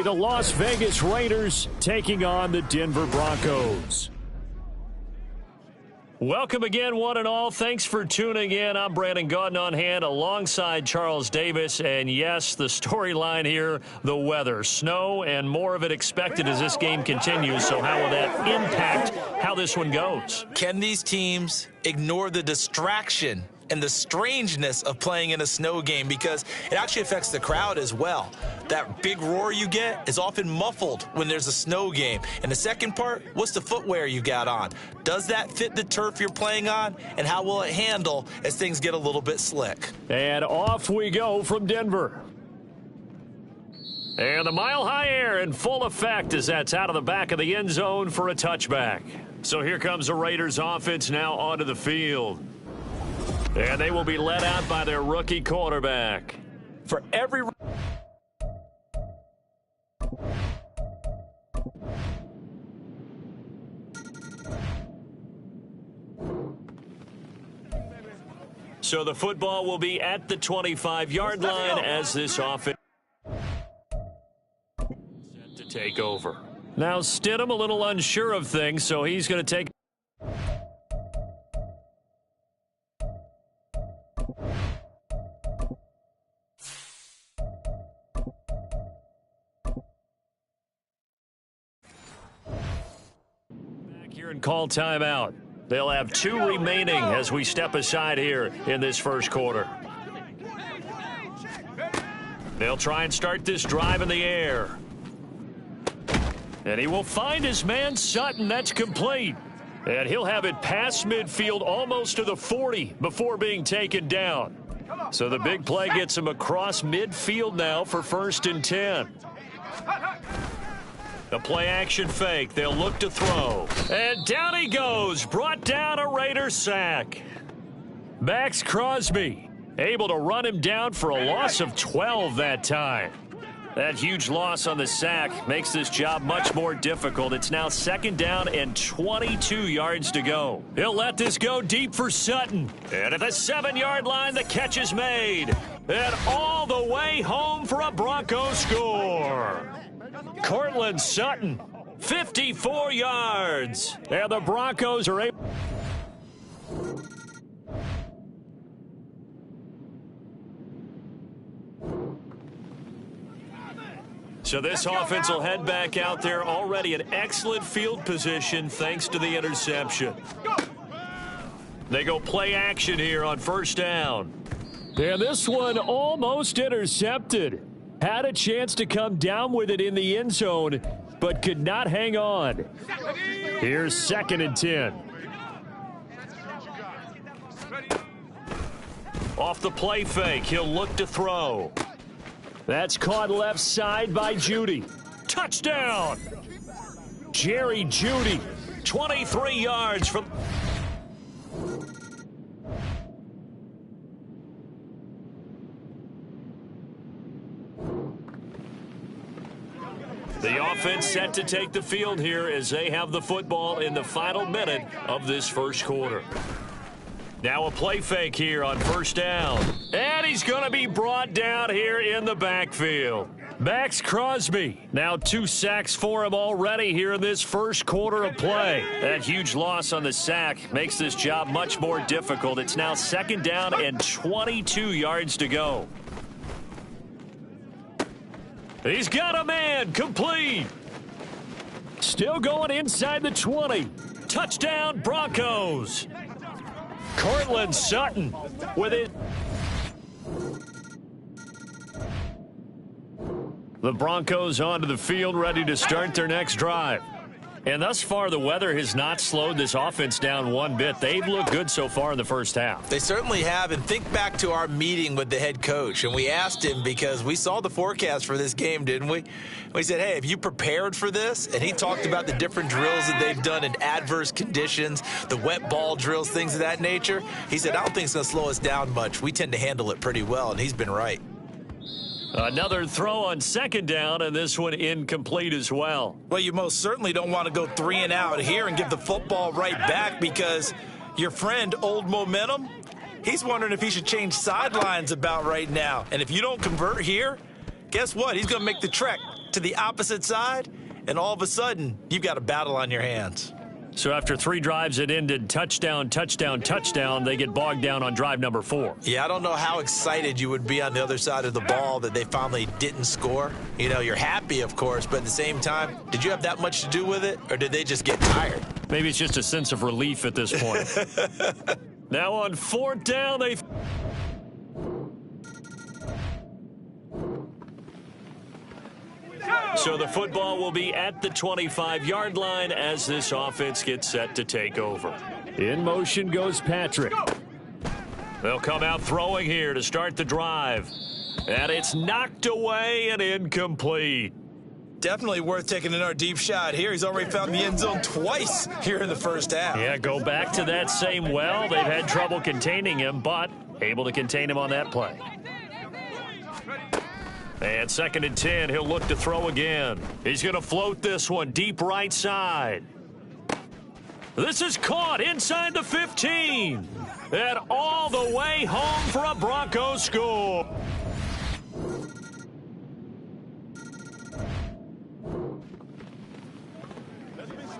the Las Vegas Raiders taking on the Denver Broncos. Welcome again, one and all. Thanks for tuning in. I'm Brandon Gaudin on hand alongside Charles Davis. And yes, the storyline here, the weather. Snow and more of it expected as this game continues. So how will that impact how this one goes? Can these teams ignore the distraction and the strangeness of playing in a snow game, because it actually affects the crowd as well? That big roar you get is often muffled when there's a snow game. And the second part, what's the footwear you got on? Does that fit the turf you're playing on? And how will it handle as things get a little bit slick? And off we go from Denver. And the mile-high air in full effect as that's out of the back of the end zone for a touchback. So here comes the Raiders offense now onto the field. And they will be led out by their rookie quarterback. For every... So the football will be at the 25-yard line as this offense set to take over. Now Stidham a little unsure of things, so he's going to take... and call timeout. They'll have 2 remaining as we step aside here in this first quarter. They'll try and start this drive in the air. And he will find his man Sutton. That's complete. And he'll have it past midfield almost to the 40 before being taken down. So the big play gets him across midfield now for 1st and 10. The play-action fake. They'll look to throw. And down he goes. Brought down a Raider sack. Max Crosby able to run him down for a loss of 12 that time. That huge loss on the sack makes this job much more difficult. It's now 2nd down and 22 yards to go. He'll let this go deep for Sutton. And at the 7-yard line, the catch is made. And all the way home for a Broncos score. Cortland Sutton, 54 yards. And the Broncos are able... So this offense will head back out there, already in excellent field position thanks to the interception. They go play action here on 1st down. And this one almost intercepted. Had a chance to come down with it in the end zone, but could not hang on. Here's 2nd and 10. Off the play fake, he'll look to throw. That's caught left side by Judy. Touchdown! Jerry Judy, 23 yards from... The offense set to take the field here as they have the football in the final minute of this first quarter. Now a play fake here on 1st down. And he's going to be brought down here in the backfield. Max Crosby. Now 2 sacks for him already here in this first quarter of play. That huge loss on the sack makes this job much more difficult. It's now 2nd down and 22 yards to go. He's got a man, complete. Still going inside the 20. Touchdown, Broncos. Cortland Sutton with it. The Broncos onto the field, ready to start their next drive. And thus far, the weather has not slowed this offense down one bit. They've looked good so far in the first half. They certainly have. And think back to our meeting with the head coach. And we asked him, because we saw the forecast for this game, didn't we? We said, hey, have you prepared for this? And he talked about the different drills that they've done in adverse conditions, the wet ball drills, things of that nature. He said, I don't think it's going to slow us down much. We tend to handle it pretty well, and he's been right. Another throw on 2nd down, and this one incomplete as well. Well, you most certainly don't want to go 3 and out here and give the football right back, because your friend, Old Momentum, he's wondering if he should change sidelines about right now. And if you don't convert here, guess what? He's going to make the trek to the opposite side, and all of a sudden, you've got a battle on your hands. So after 3 drives that ended touchdown, touchdown, touchdown, they get bogged down on drive number 4. Yeah, I don't know how excited you would be on the other side of the ball that they finally didn't score. You know, you're happy, of course, but at the same time, did you have that much to do with it, or did they just get tired? Maybe it's just a sense of relief at this point. Now on 4th down, they... So the football will be at the 25-yard line as this offense gets set to take over. In motion goes Patrick. They'll come out throwing here to start the drive. And it's knocked away and incomplete. Definitely worth taking another deep shot here. He's already found the end zone twice here in the first half. Yeah, go back to that same well. They've had trouble containing him, but able to contain him on that play. And 2nd and 10, he'll look to throw again. He's going to float this one deep right side. This is caught inside the 15. And all the way home for a Broncos score.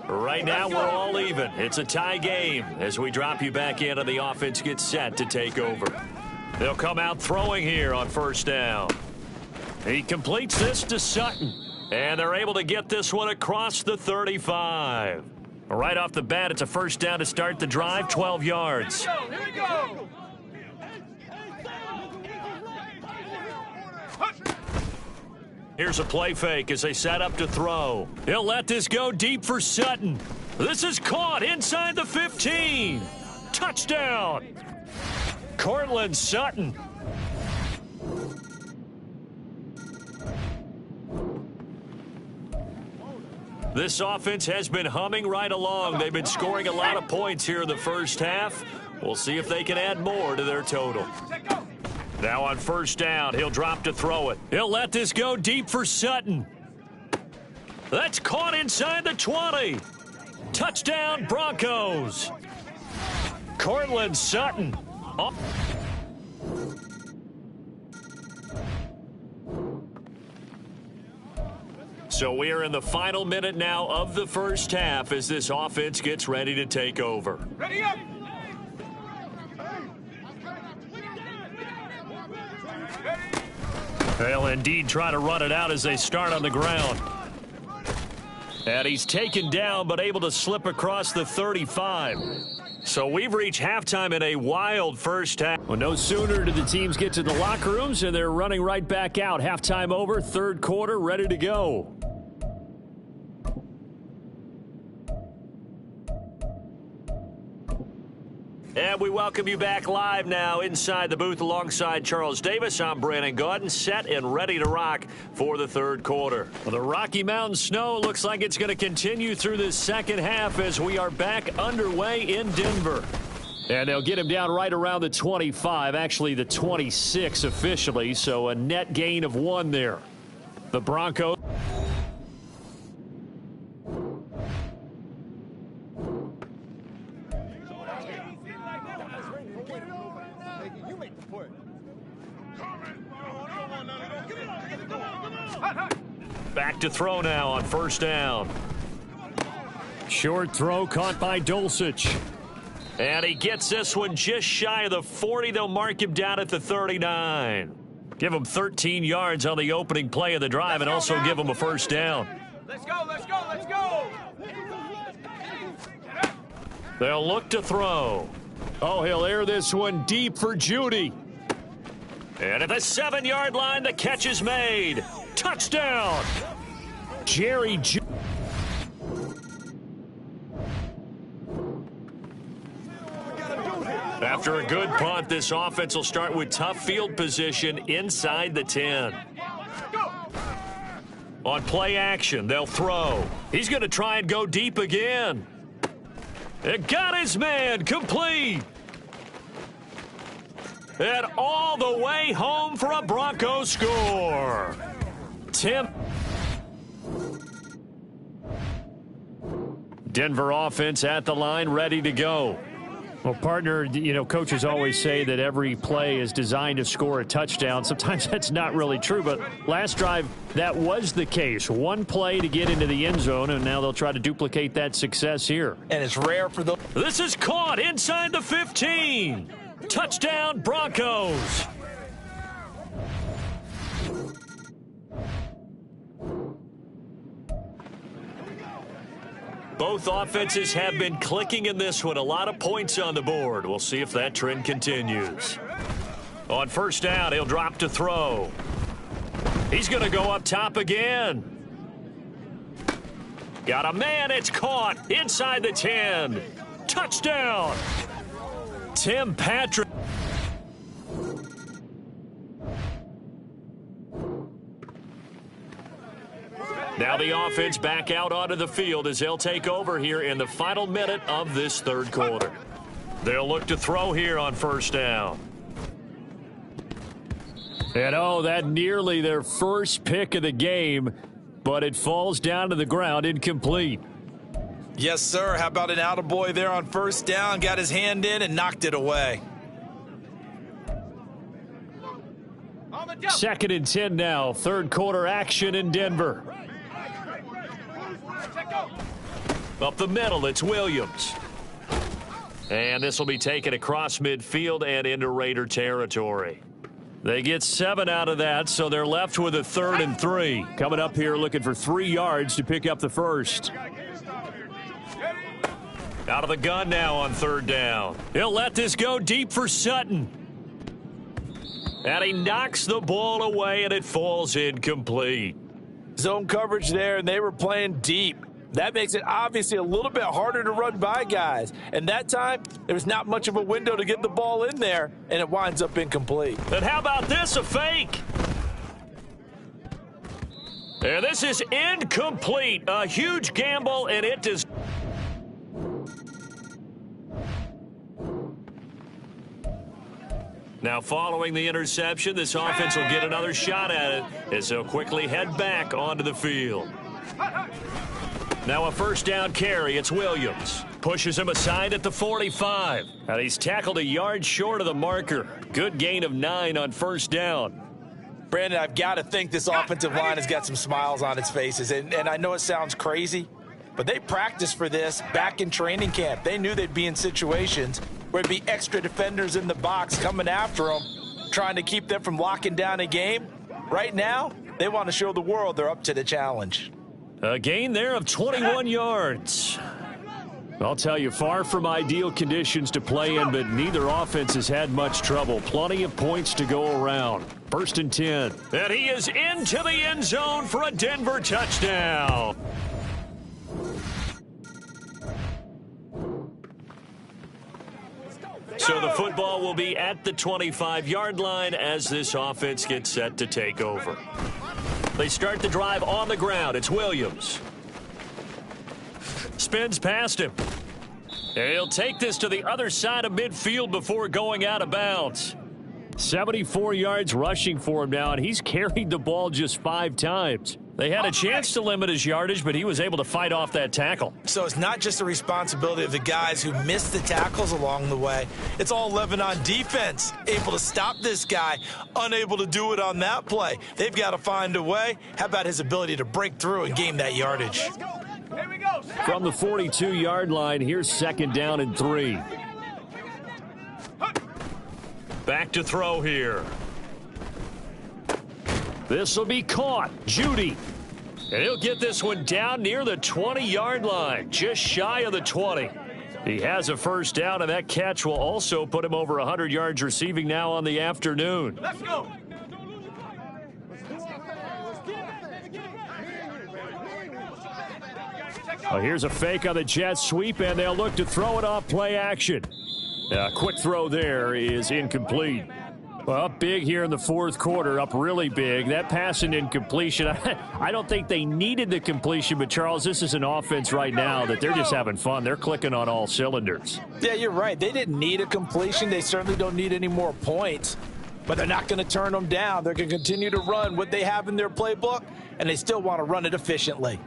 Right now, we're all even. It's a tie game as we drop you back in and the offense gets set to take over. They'll come out throwing here on 1st down. He completes this to Sutton, and they're able to get this one across the 35. Right off the bat, it's a 1st down to start the drive, 12 yards. Here we go. Here's a play fake as they set up to throw. He'll let this go deep for Sutton. This is caught inside the 15. Touchdown. Cortland Sutton. This offense has been humming right along. They've been scoring a lot of points here in the first half. We'll see if they can add more to their total. Now on 1st down, he'll drop to throw it. He'll let this go deep for Sutton. That's caught inside the 20. Touchdown, Broncos. Cortland Sutton. Oh. So we are in the final minute now of the first half as this offense gets ready to take over. Ready up. They'll indeed try to run it out as they start on the ground. And he's taken down but able to slip across the 35. So we've reached halftime in a wild first half. Well, no sooner did the teams get to the locker rooms and they're running right back out. Halftime over, 3rd quarter, ready to go. And we welcome you back live now inside the booth alongside Charles Davis. I'm Brandon Gaudin, set and ready to rock for the 3rd quarter. Well, the Rocky Mountain snow looks like it's going to continue through this second half as we are back underway in Denver. And they'll get him down right around the 25, actually the 26 officially, so a net gain of 1 there. The Broncos. Back to throw now on 1st down. Short throw caught by Dulcich. And he gets this one just shy of the 40. They'll mark him down at the 39. Give him 13 yards on the opening play of the drive and also give him a 1st down. Let's go, let's go, let's go. They'll look to throw. Oh, he'll air this one deep for Judy. And at the 7-yard line, the catch is made. Touchdown. Jerry Judy. After a good punt, this offense will start with tough field position inside the 10. On play action, they'll throw. He's going to try and go deep again. It got his man complete. And all the way home for a Broncos score. Tim. Denver offense at the line, ready to go. Well, partner, coaches always say that every play is designed to score a touchdown. Sometimes that's not really true, but last drive, that was the case. One play to get into the end zone, and now they'll try to duplicate that success here. And it's rare for the... This is caught inside the 15. Touchdown, Broncos. Both offenses have been clicking in this one. A lot of points on the board. We'll see if that trend continues. On first down, he'll drop to throw. He's going to go up top again. Got a man. It's caught inside the 10. Touchdown. Tim Patrick. Now the offense back out onto the field as they'll take over here in the final minute of this third quarter. They'll look to throw here on first down. And that nearly their first pick of the game, but it falls down to the ground incomplete. Yes, sir. How about an attaboy there on first down? Got his hand in and knocked it away. 2nd and 10 now. Third quarter action in Denver. Up the middle, it's Williams. And this will be taken across midfield and into Raider territory. They get 7 out of that, so they're left with a 3rd and 3. Coming up here looking for 3 yards to pick up the first. Out of the gun now on 3rd down. He'll let this go deep for Sutton. And he knocks the ball away, and it falls incomplete. Zone coverage there, and they were playing deep. That makes it obviously a little bit harder to run by guys. And that time, there was not much of a window to get the ball in there, and it winds up incomplete. And how about this, a fake? And this is incomplete. A huge gamble, and it does. Now, following the interception, this offense will get another shot at it as they'll quickly head back onto the field. Now a first down carry. It's Williams. Pushes him aside at the 45. And he's tackled a yard short of the marker. Good gain of 9 on first down. Brandon, I've got to think this offensive line has got some smiles on its faces. And I know it sounds crazy, but they practiced for this back in training camp. They knew they'd be in situations where it'd be extra defenders in the box coming after them, trying to keep them from locking down a game. Right now, they want to show the world they're up to the challenge. A gain there of 21 yards. I'll tell you, far from ideal conditions to play in, but neither offense has had much trouble. Plenty of points to go around. 1st and 10. And he is into the end zone for a Denver touchdown. So the football will be at the 25-yard line as this offense gets set to take over. They start the drive on the ground. It's Williams. Spins past him. And he'll take this to the other side of midfield before going out of bounds. 74 yards rushing for him now, and he's carried the ball just 5 times. They had a chance to limit his yardage, but he was able to fight off that tackle. So it's not just the responsibility of the guys who missed the tackles along the way. It's all 11 on defense, able to stop this guy, unable to do it on that play. They've got to find a way. How about his ability to break through and gain that yardage? From the 42-yard line, here's 2nd down and 3. Back to throw here. This will be caught. Judy. And he'll get this one down near the 20-yard line, just shy of the 20. He has a first down, and that catch will also put him over 100 yards receiving now on the afternoon. Let's go. Here's a fake on the jet sweep, and they'll look to throw it off play action. Quick throw there is incomplete. Well, up big here in the 4th quarter, up really big. That pass and incompletion, I don't think they needed the completion, but, Charles, this is an offense right now that they're just having fun. They're clicking on all cylinders. Yeah, you're right. They didn't need a completion. They certainly don't need any more points, but they're not going to turn them down. They're going to continue to run what they have in their playbook, and they still want to run it efficiently.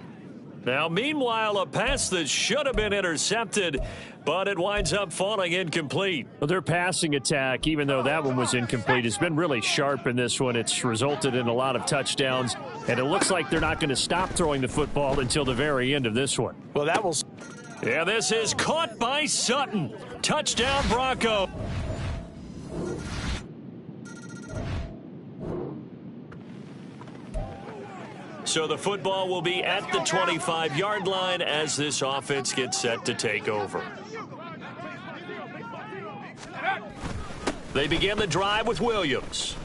Now, meanwhile, a pass that should have been intercepted, but it winds up falling incomplete. Well, their passing attack, even though that one was incomplete, has been really sharp in this one. It's resulted in a lot of touchdowns, and it looks like they're not going to stop throwing the football until the very end of this one. Well, that was... Yeah, this is caught by Sutton. Touchdown, Bronco. So the football will be at the 25-yard line as this offense gets set to take over. They begin the drive with Williams.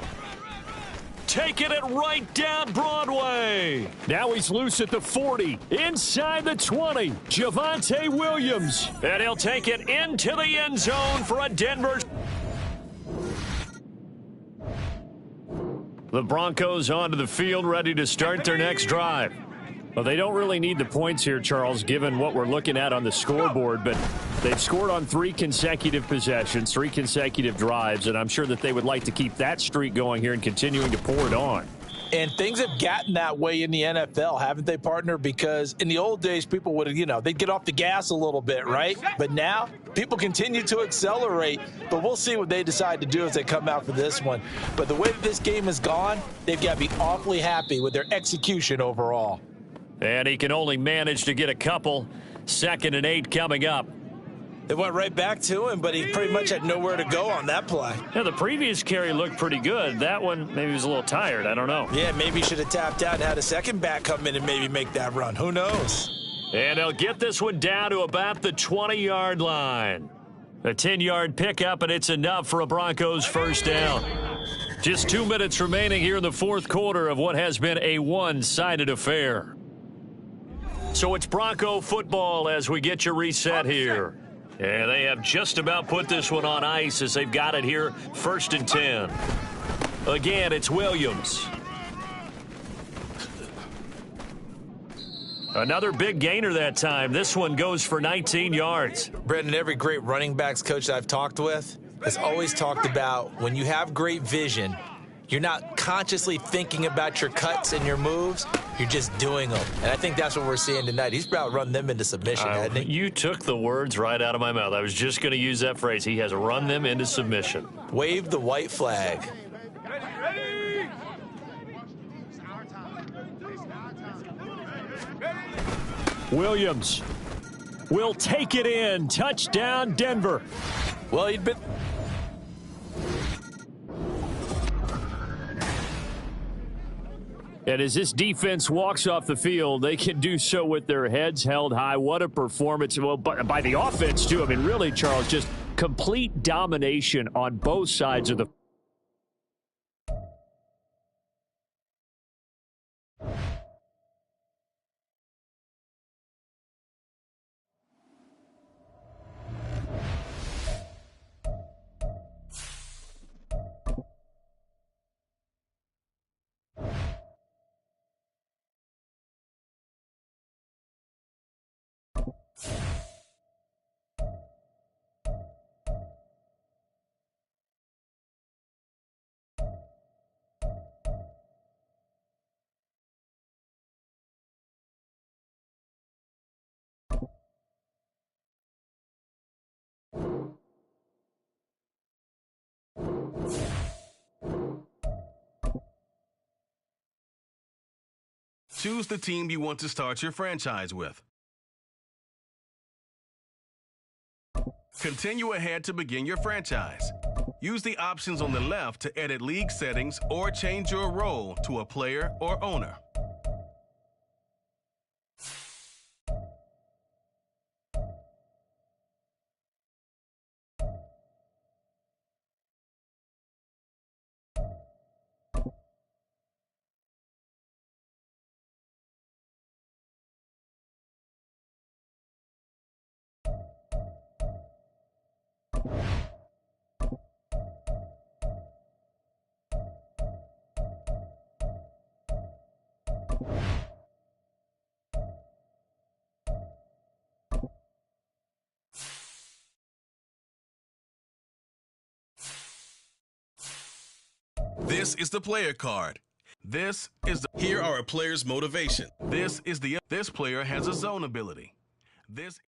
Taking it right down Broadway. Now he's loose at the 40. Inside the 20. Javonte Williams. And he'll take it into the end zone for a Denver. The Broncos onto the field, ready to start their next drive. Well, they don't really need the points here, Charles, given what we're looking at on the scoreboard, but they've scored on 3 consecutive possessions, 3 consecutive drives, and I'm sure that they would like to keep that streak going here and continuing to pour it on. And things have gotten that way in the NFL, haven't they, partner? Because in the old days, people would, they'd get off the gas a little bit, right? But now, people continue to accelerate. But we'll see what they decide to do as they come out for this one. But the way that this game has gone, they've got to be awfully happy with their execution overall. And he can only manage to get a couple. 2nd and 8 coming up. It went right back to him, but he pretty much had nowhere to go on that play. Yeah, the previous carry looked pretty good. That one, maybe he was a little tired. I don't know. Yeah, maybe he should have tapped out and had a second back come in and maybe make that run. Who knows? And he'll get this one down to about the 20-yard line. A 10-yard pickup, and it's enough for a Broncos first down. Just 2 minutes remaining here in the fourth quarter of what has been a one-sided affair. So it's Bronco football as we get you reset here. And they have just about put this one on ice as they've got it here, 1st and 10. Again, it's Williams. Another big gainer that time. This one goes for 19 yards. Brendan, every great running backs coach that I've talked with has always talked about when you have great vision, you're not consciously thinking about your cuts and your moves. You're just doing them. And I think that's what we're seeing tonight. He's about run them into submission, hasn't he? You took the words right out of my mouth. I was just going to use that phrase. He has run them into submission. Wave the white flag. Ready. Williams will take it in. Touchdown, Denver. Well, he'd been... And as this defense walks off the field, they can do so with their heads held high. What a performance. Well, by the offense, too. I mean, really, Charles, just complete domination on both sides of the Choose the team you want to start your franchise with. Continue ahead to begin your franchise. Use the options on the left to edit league settings or change your role to a player or owner. This is the player card. Here are a player's motivation. This player has a zone ability. This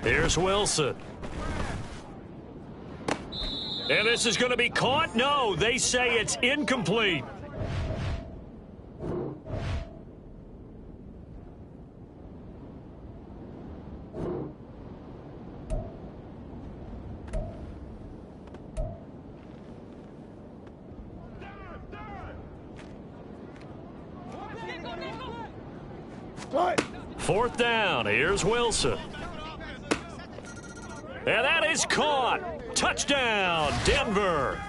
Here's Wilson. And this is going to be caught? No, they say it's incomplete. Fourth down. Here's Wilson. And that is caught. Touchdown, Denver.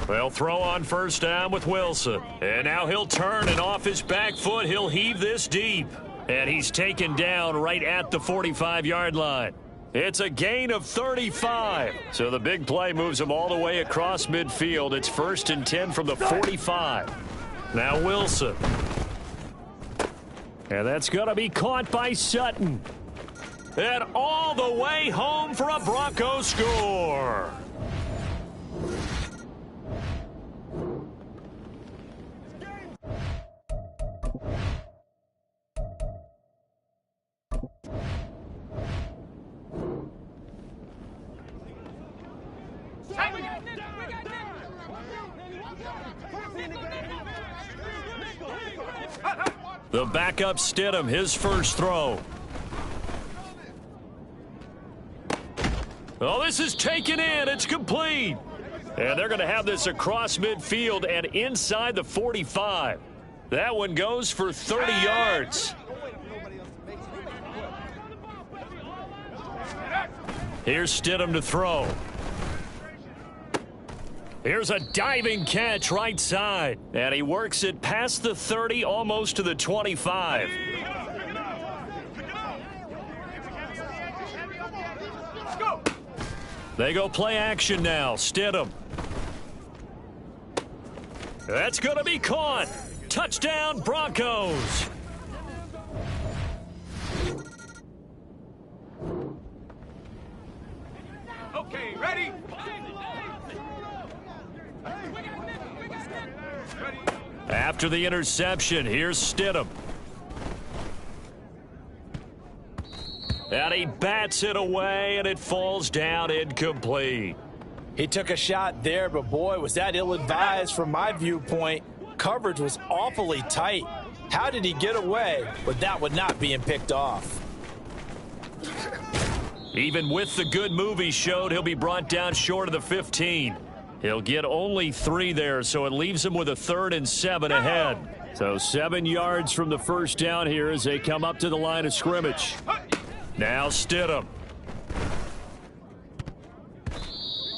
They'll throw on first down with Wilson. And now he'll turn, and off his back foot, he'll heave this deep. And he's taken down right at the 45-yard line. It's a gain of 35. So the big play moves him all the way across midfield. It's 1st and 10 from the 45. Now Wilson. And that's going to be caught by Sutton. And all the way home for a Bronco score. The backup Stidham, his first throw. Oh, this is taken in. It's complete. And they're going to have this across midfield and inside the 45. That one goes for 30 yards. Here's Stidham to throw. Here's a diving catch right side. And he works it past the 30, almost to the 25. They go play action now. Stidham. That's going to be caught. Touchdown, Broncos. Okay, ready? After the interception, here's Stidham. And he bats it away, and it falls down incomplete. He took a shot there, but boy, was that ill-advised from my viewpoint. Coverage was awfully tight. How did he get away with that one not being picked off? Even with the good move he showed, he'll be brought down short of the 15. He'll get only 3 there, so it leaves him with a 3rd and 7 ahead. So 7 yards from the first down here as they come up to the line of scrimmage. Now Stidham.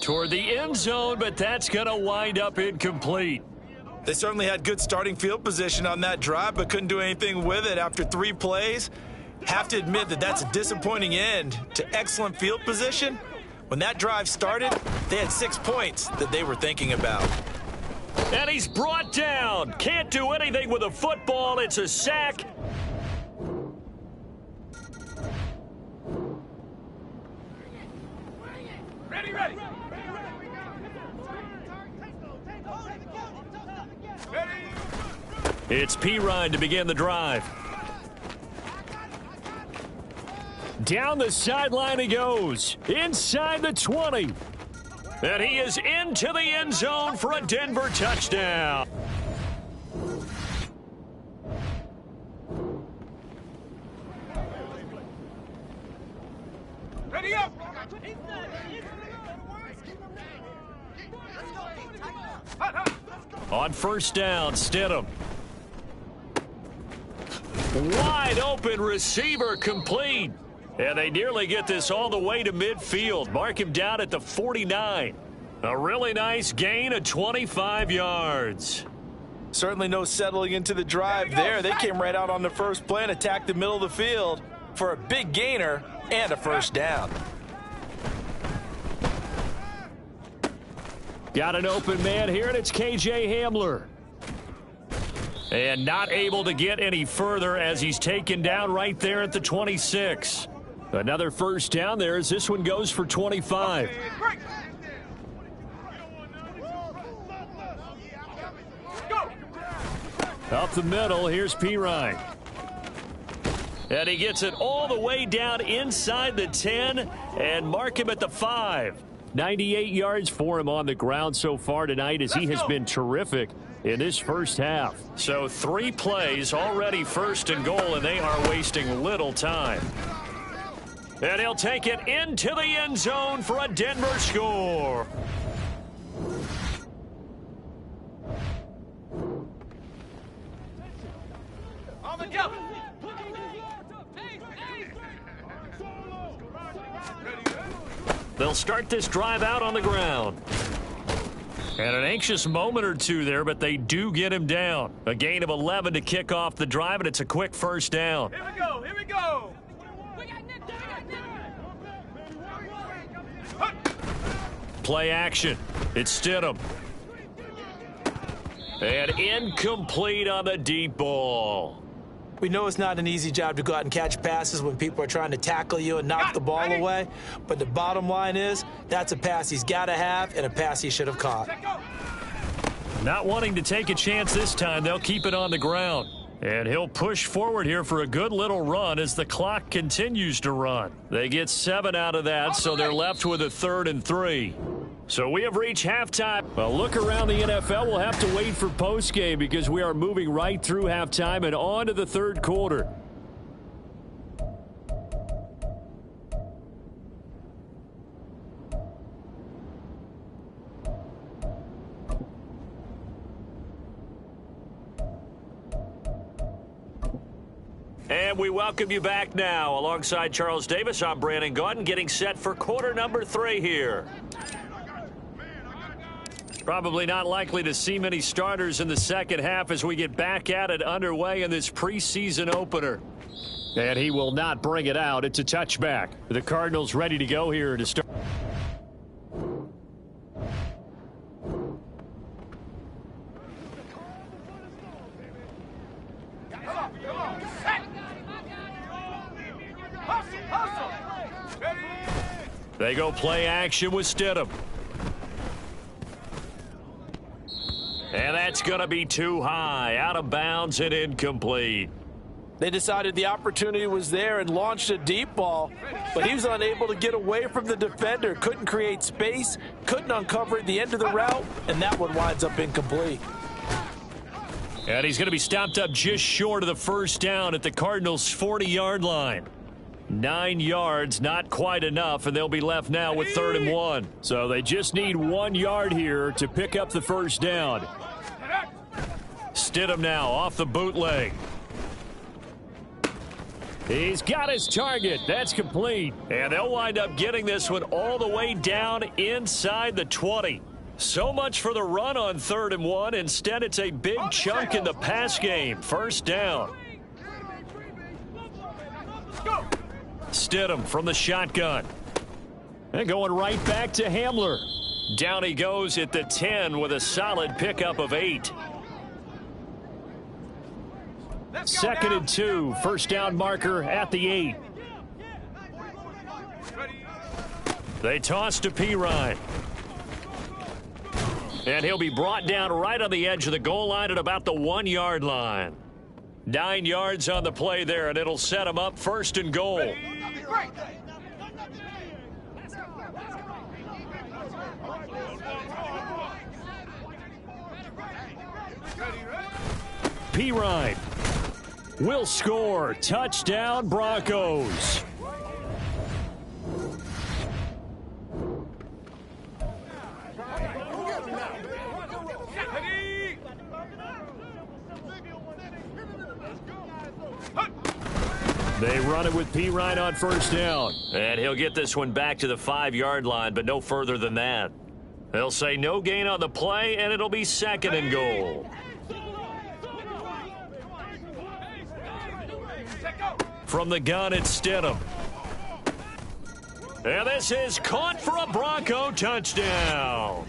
Toward the end zone, but that's going to wind up incomplete. They certainly had good starting field position on that drive, but couldn't do anything with it after 3 plays. Have to admit that that's a disappointing end to excellent field position. When that drive started, they had 6 points that they were thinking about. And he's brought down. Can't do anything with a football. It's a sack. Ready, ready. It's Pirine to begin the drive. Down the sideline he goes. Inside the 20. And he is into the end zone for a Denver touchdown. Ready up. On first down, Stidham. Wide open receiver complete. And they nearly get this all the way to midfield. Mark him down at the 49. A really nice gain of 25 yards. Certainly no settling into the drive there. They came right out on the first play and attacked the middle of the field for a big gainer and a first down. Got an open man here, and it's K.J. Hamler. And not able to get any further as he's taken down right there at the 26. Another first down there as this one goes for 25. Up the middle, here's Pirine. And he gets it all the way down inside the 10 and mark him at the 5. 98 yards for him on the ground so far tonight as he has been terrific in this first half. So 3 plays already first and goal, and they are wasting little time. And he'll take it into the end zone for a Denver score. On the jump. They'll start this drive out on the ground. And an anxious moment or two there, but they do get him down. A gain of 11 to kick off the drive, and it's a quick first down. Here we go, here we go. Play action. It's Stidham. And incomplete on the deep ball. We know it's not an easy job to go out and catch passes when people are trying to tackle you and knock the ball away. But the bottom line is that's a pass he's got to have and a pass he should have caught. Not wanting to take a chance this time, they'll keep it on the ground. And he'll push forward here for a good little run as the clock continues to run. They get 7 out of that, so they're left with a 3rd and 3. So we have reached halftime. A look around the NFL. We'll have to wait for postgame because we are moving right through halftime and on to the third quarter. And we welcome you back now. Alongside Charles Davis, I'm Brandon Gaudin, getting set for quarter number 3 here. Probably not likely to see many starters in the second half as we get back at it underway in this preseason opener. And he will not bring it out. It's a touchback. The Cardinals ready to go here to start. They go play action with Stidham. And that's going to be too high, out of bounds and incomplete. They decided the opportunity was there and launched a deep ball, but he was unable to get away from the defender, couldn't create space, couldn't uncover at the end of the route, and that one winds up incomplete. And he's going to be stopped up just short of the first down at the Cardinals' 40-yard line. 9 yards, not quite enough, and they'll be left now with 3rd and 1. So they just need 1 yard here to pick up the first down. Stidham now off the bootleg. He's got his target. That's complete. And they'll wind up getting this one all the way down inside the 20. So much for the run on 3rd and 1. Instead, it's a big chunk in the pass game. First down. Stidham from the shotgun. And going right back to Hamler. Down he goes at the 10 with a solid pickup of 8. 2nd and 2. First down marker at the 8. They toss to Pirine. And he'll be brought down right on the edge of the goal line at about the 1 yard line. 9 yards on the play there, and it'll set him up 1st and goal. Pirine will score. Touchdown, Broncos. They run it with Pirine on first down. And he'll get this one back to the 5 yard line, but no further than that. They'll say no gain on the play, and it'll be 2nd and goal. From the gun, it's Stidham. And this is caught for a Bronco touchdown.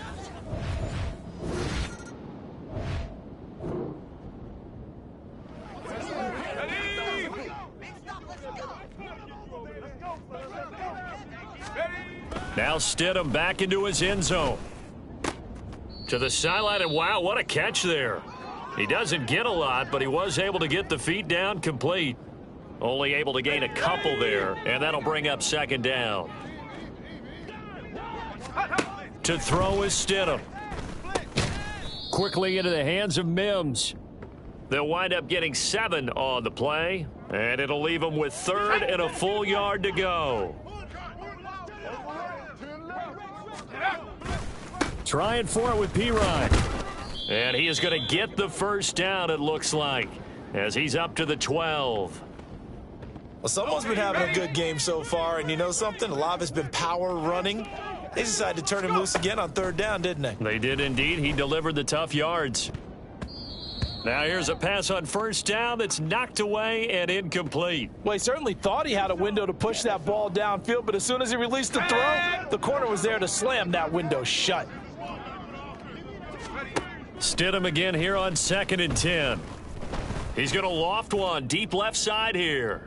Now Stidham back into his end zone. To the sideline, and wow, what a catch there. He doesn't get a lot, but he was able to get the feet down complete. Only able to gain a couple there, and that'll bring up 2nd down. To throw is Stidham. Quickly into the hands of Mims. They'll wind up getting 7 on the play, and it'll leave them with 3rd and a full yard to go. Trying for it with Pirine. And he is going to get the first down, it looks like, as he's up to the 12. Well, someone's been having a good game so far, and you know something? A lot of it's been power running. They decided to turn him loose again on 3rd down, didn't they? They did indeed. He delivered the tough yards. Now here's a pass on first down that's knocked away and incomplete. Well, he certainly thought he had a window to push that ball downfield, but as soon as he released the throw, the corner was there to slam that window shut. Stidham again here on 2nd and 10. He's going to loft one deep left side here.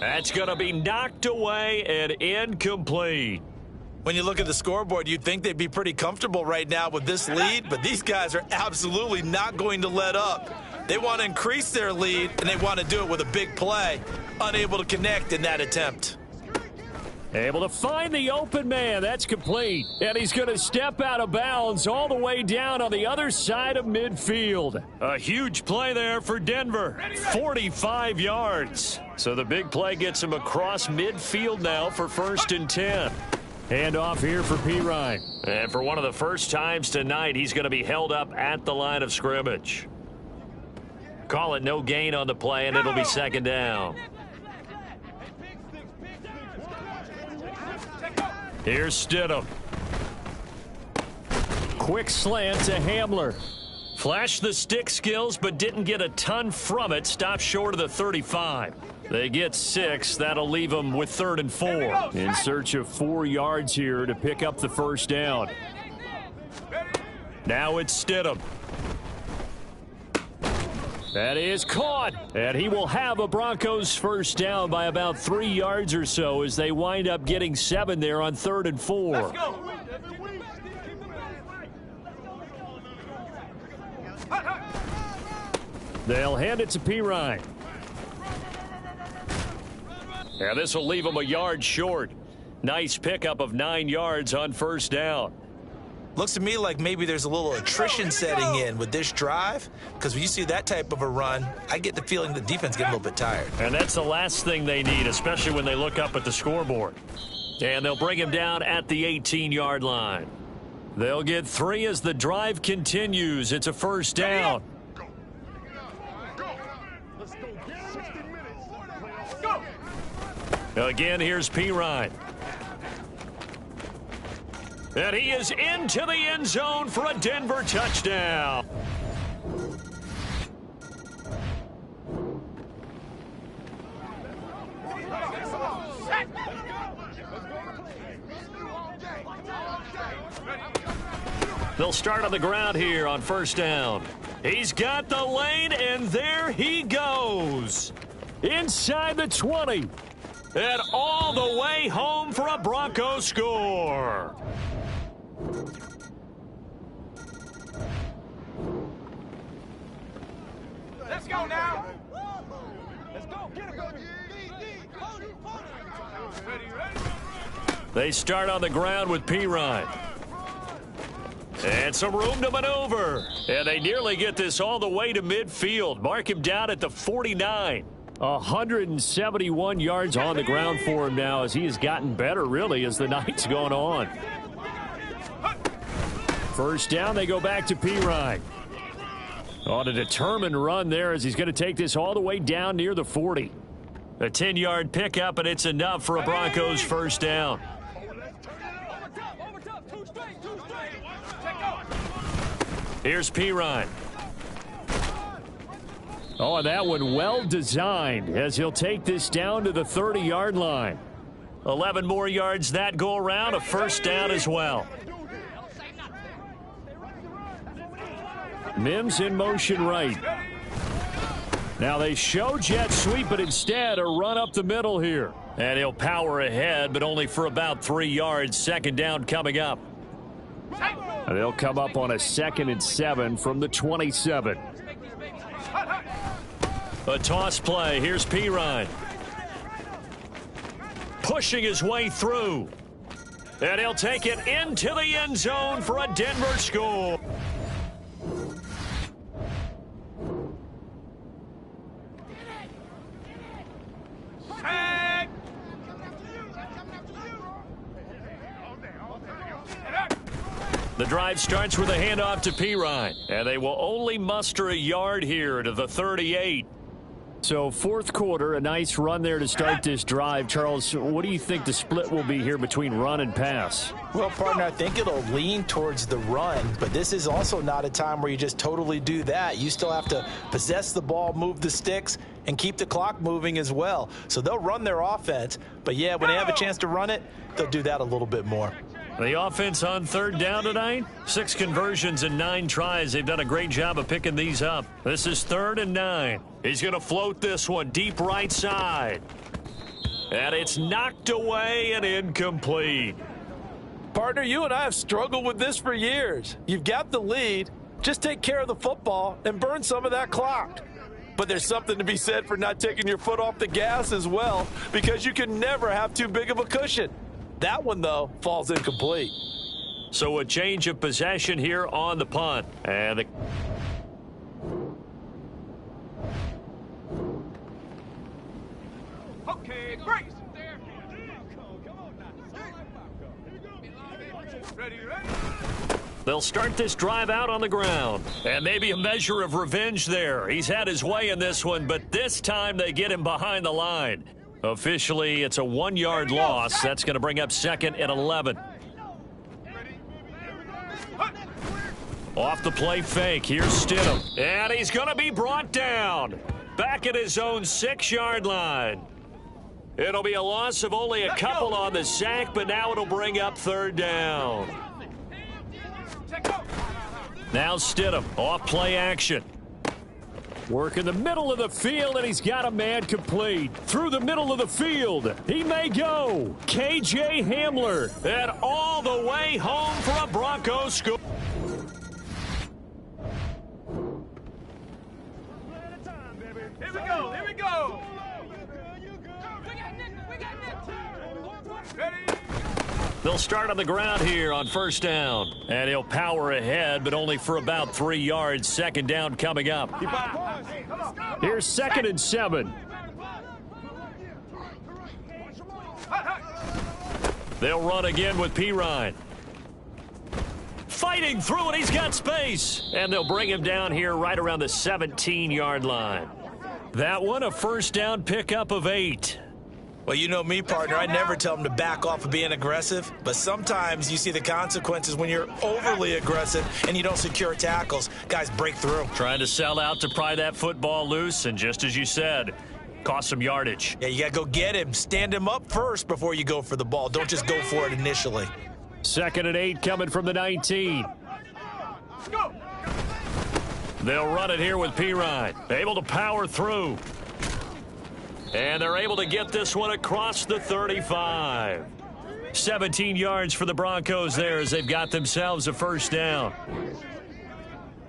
That's going to be knocked away and incomplete. When you look at the scoreboard, you'd think they'd be pretty comfortable right now with this lead, but these guys are absolutely not going to let up. They want to increase their lead, and they want to do it with a big play. Unable to connect in that attempt. Able to find the open man. That's complete. And he's going to step out of bounds all the way down on the other side of midfield. A huge play there for Denver. 45 yards. So the big play gets him across midfield now for 1st and 10. Hand off here for Pirine. And for one of the first times tonight, he's going to be held up at the line of scrimmage. Call it no gain on the play, and it'll be 2nd down. Here's Stidham. Quick slant to Hamler. Flashed the stick skills, but didn't get a ton from it. Stopped short of the 35. They get 6. That'll leave them with 3rd and 4. In search of 4 yards here to pick up the first down. Now it's Stidham. That is caught. And he will have a Broncos first down by about 3 yards or so as they wind up getting 7 there on 3rd and 4. Let's go. They'll hand it to Pirine. And this will leave him a yard short. Nice pickup of 9 yards on first down. Looks to me like maybe there's a little attrition setting in with this drive, because when you see that type of a run, I get the feeling the defense getting a little bit tired. And that's the last thing they need, especially when they look up at the scoreboard. And they'll bring him down at the 18-yard line. They'll get 3 as the drive continues. It's a first down. Again, here's Pirine. And he is into the end zone for a Denver touchdown. They'll start on the ground here on first down. He's got the lane, and there he goes. Inside the 20. And all the way home for a Broncos score. Let's go now. Let's go. Get him. Ready. They start on the ground with Pirine. And some room to maneuver. And they nearly get this all the way to midfield. Mark him down at the 49. 171 yards on the ground for him now as he has gotten better, really, as the night's gone on. First down, they go back to Pirine. On a determined run there as he's going to take this all the way down near the 40. A 10-yard pickup, and it's enough for a Broncos first down. Here's Pirine. Oh, and that one well designed as he'll take this down to the 30-yard line. 11 more yards that go around, a first down as well. Mims in motion right. Now they show jet sweep, but instead a run up the middle here. And he'll power ahead, but only for about 3 yards. Second down coming up. And they'll come up on a 2nd and 7 from the 27. A toss play. Here's Pirine. Pushing his way through. And he'll take it into the end zone for a Denver score. The drive starts with a handoff to Pirine. And they will only muster a yard here to the 38. So fourth quarter, a nice run there to start this drive. Charles, what do you think the split will be here between run and pass? Well, partner, I think it'll lean towards the run, but this is also not a time where you just totally do that. You still have to possess the ball, move the sticks, and keep the clock moving as well. So they'll run their offense, but yeah, when they have a chance to run it, they'll do that a little bit more. The offense on third down tonight, 6 conversions and 9 tries. They've done a great job of picking these up. This is 3rd and 9. He's going to float this one deep right side. And it's knocked away and incomplete. Partner, you and I have struggled with this for years. You've got the lead. Just take care of the football and burn some of that clock. But there's something to be said for not taking your foot off the gas as well, because you can never have too big of a cushion. That one, though, falls incomplete. So a change of possession here on the punt. And the Okay, great. Ready. they'll start this drive out on the ground. And maybe a measure of revenge there. He's had his way in this one, but this time they get him behind the line. Officially, it's a 1-yard loss. That's going to bring up 2nd and 11. Off the play fake. Here's Stidham. And he's going to be brought down. Back at his own 6-yard line. It'll be a loss of only a couple on the sack, but now it'll bring up 3rd down. Now Stidham. Off play action. Work in the middle of the field, and he's got a man complete. Through the middle of the field. He may go. K.J. Hamler. And all the way home for a Broncos score. Here we go. Here we go. Ready? They'll start on the ground here on first down. And he'll power ahead, but only for about 3 yards. Second down coming up. Here's 2nd and 7. They'll run again with Pirine. Fighting through it, he's got space. And they'll bring him down here right around the 17-yard line. That one, a first down pickup of 8. Well, you know me, partner. I never tell them to back off of being aggressive, but sometimes you see the consequences when you're overly aggressive and you don't secure tackles. Guys break through. Trying to sell out to pry that football loose, and just as you said, cost some yardage. Yeah, you got to go get him. Stand him up first before you go for the ball. Don't just go for it initially. 2nd and 8 coming from the 19. They'll run it here with Pirine. Able to power through. And they're able to get this one across the 35. 17 yards for the Broncos there as they've got themselves a first down.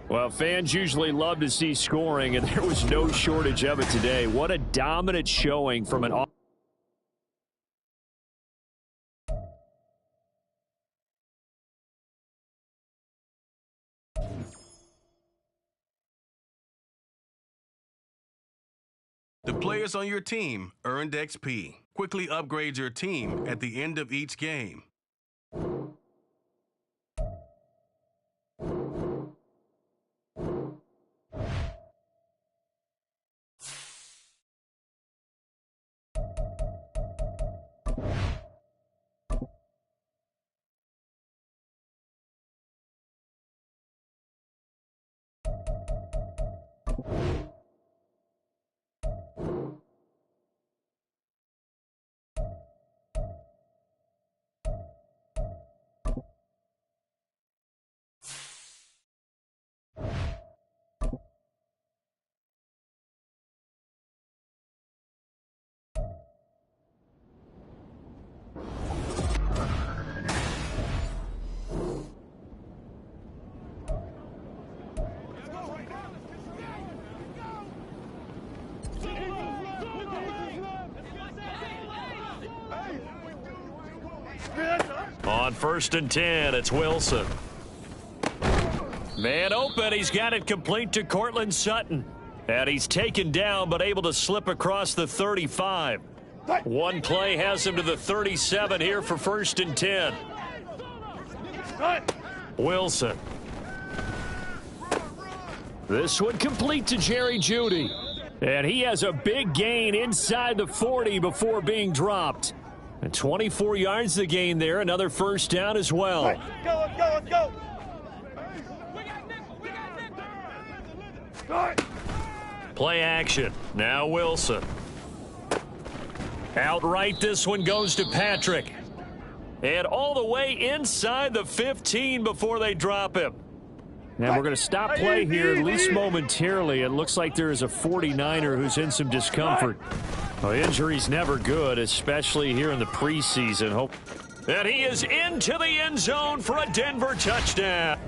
Well, fans usually love to see scoring, and there was no shortage of it today. What a dominant showing from an offense. The players on your team earned XP. Quickly upgrade your team at the end of each game. On 1st and 10, it's Wilson. Man open, he's got it complete to Cortland Sutton. And he's taken down, but able to slip across the 35. One play has him to the 37 here for 1st and 10. Wilson. This one complete to Jerry Jeudy. And he has a big gain inside the 40 before being dropped. And 24 yards to gain there. Another first down as well. Let's go, let's go, let's go. Play action. Now Wilson. Outright, this one goes to Patrick. And all the way inside the 15 before they drop him. And we're going to stop play here, at least momentarily. It looks like there is a 49er who's in some discomfort. Well, injury's never good, especially here in the preseason. And he is into the end zone for a Denver touchdown.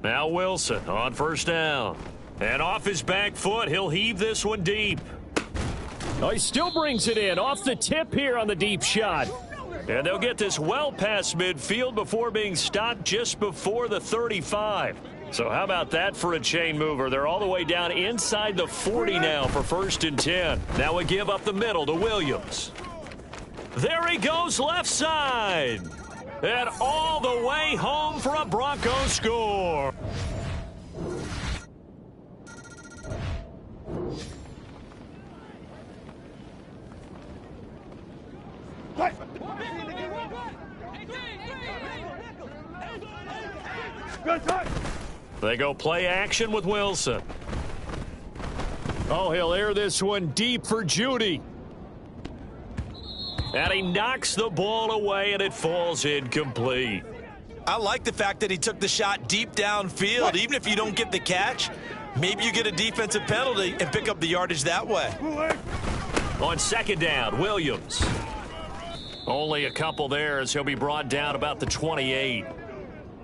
Now Wilson on first down. And off his back foot, he'll heave this one deep. Oh, he still brings it in off the tip here on the deep shot. And they'll get this well past midfield before being stopped just before the 35. So how about that for a chain mover? They're all the way down inside the 40 now for 1st and 10. Now a give up the middle to Williams. There he goes left side. And all the way home for a Broncos score. They go play action with Wilson. Oh, he'll air this one deep for Jeudy. And he knocks the ball away, and it falls incomplete. I like the fact that he took the shot deep downfield. Even if you don't get the catch, maybe you get a defensive penalty and pick up the yardage that way. On second down, Williams. Only a couple there as he'll be brought down about the 28.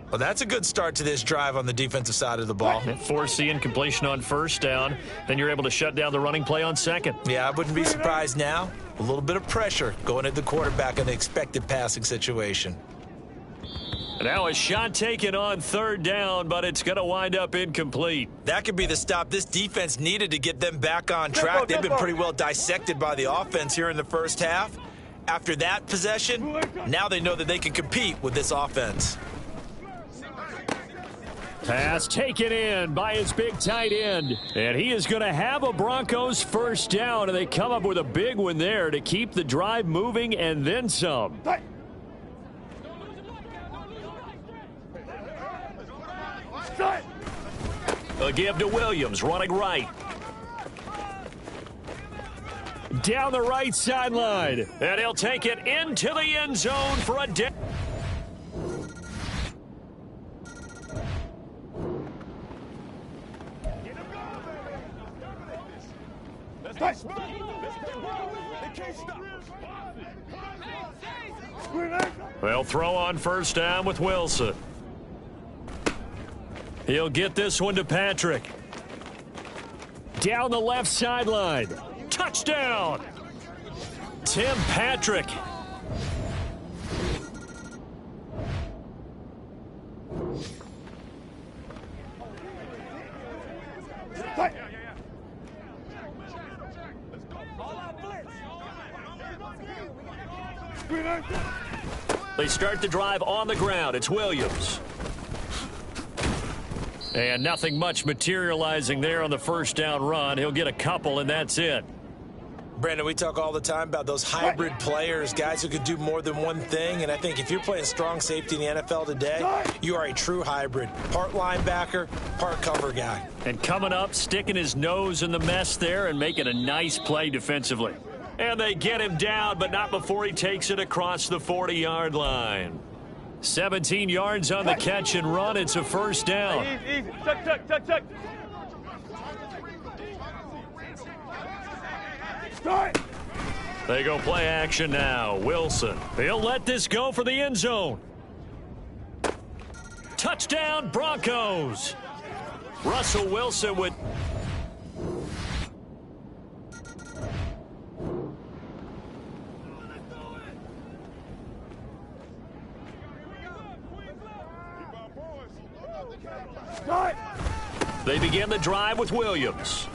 Well, that's a good start to this drive on the defensive side of the ball. Force the incompletion on first down. Then you're able to shut down the running play on second. Yeah, I wouldn't be surprised now. A little bit of pressure going at the quarterback in the expected passing situation. Now a shot taken on third down, but it's going to wind up incomplete. That could be the stop this defense needed to get them back on track. They've been pretty well dissected by the offense here in the first half. After that possession, now they know that they can compete with this offense. Pass taken in by his big tight end. And he is going to have a Broncos first down, and they come up with a big one there to keep the drive moving and then some. A give to Williams, running right. Down the right sideline. And he'll take it into the end zone for a day. They'll throw on first down with Wilson. He'll get this one to Patrick. Down the left sideline. Touchdown! Tim Patrick. They start the drive on the ground. It's Williams. And nothing much materializing there on the first down run. He'll get a couple, and that's it. Brandon, we talk all the time about those hybrid players, guys who could do more than one thing. And I think if you're playing strong safety in the NFL today, you are a true hybrid. Part linebacker, part cover guy. And coming up, sticking his nose in the mess there and making a nice play defensively. And they get him down, but not before he takes it across the 40-yard line. 17 yards on the catch and run. It's a first down. Easy. Tuck. Start. They go play action now. Wilson. He'll let this go for the end zone. Touchdown, Broncos. Russell Wilson with... They begin the drive with Williams.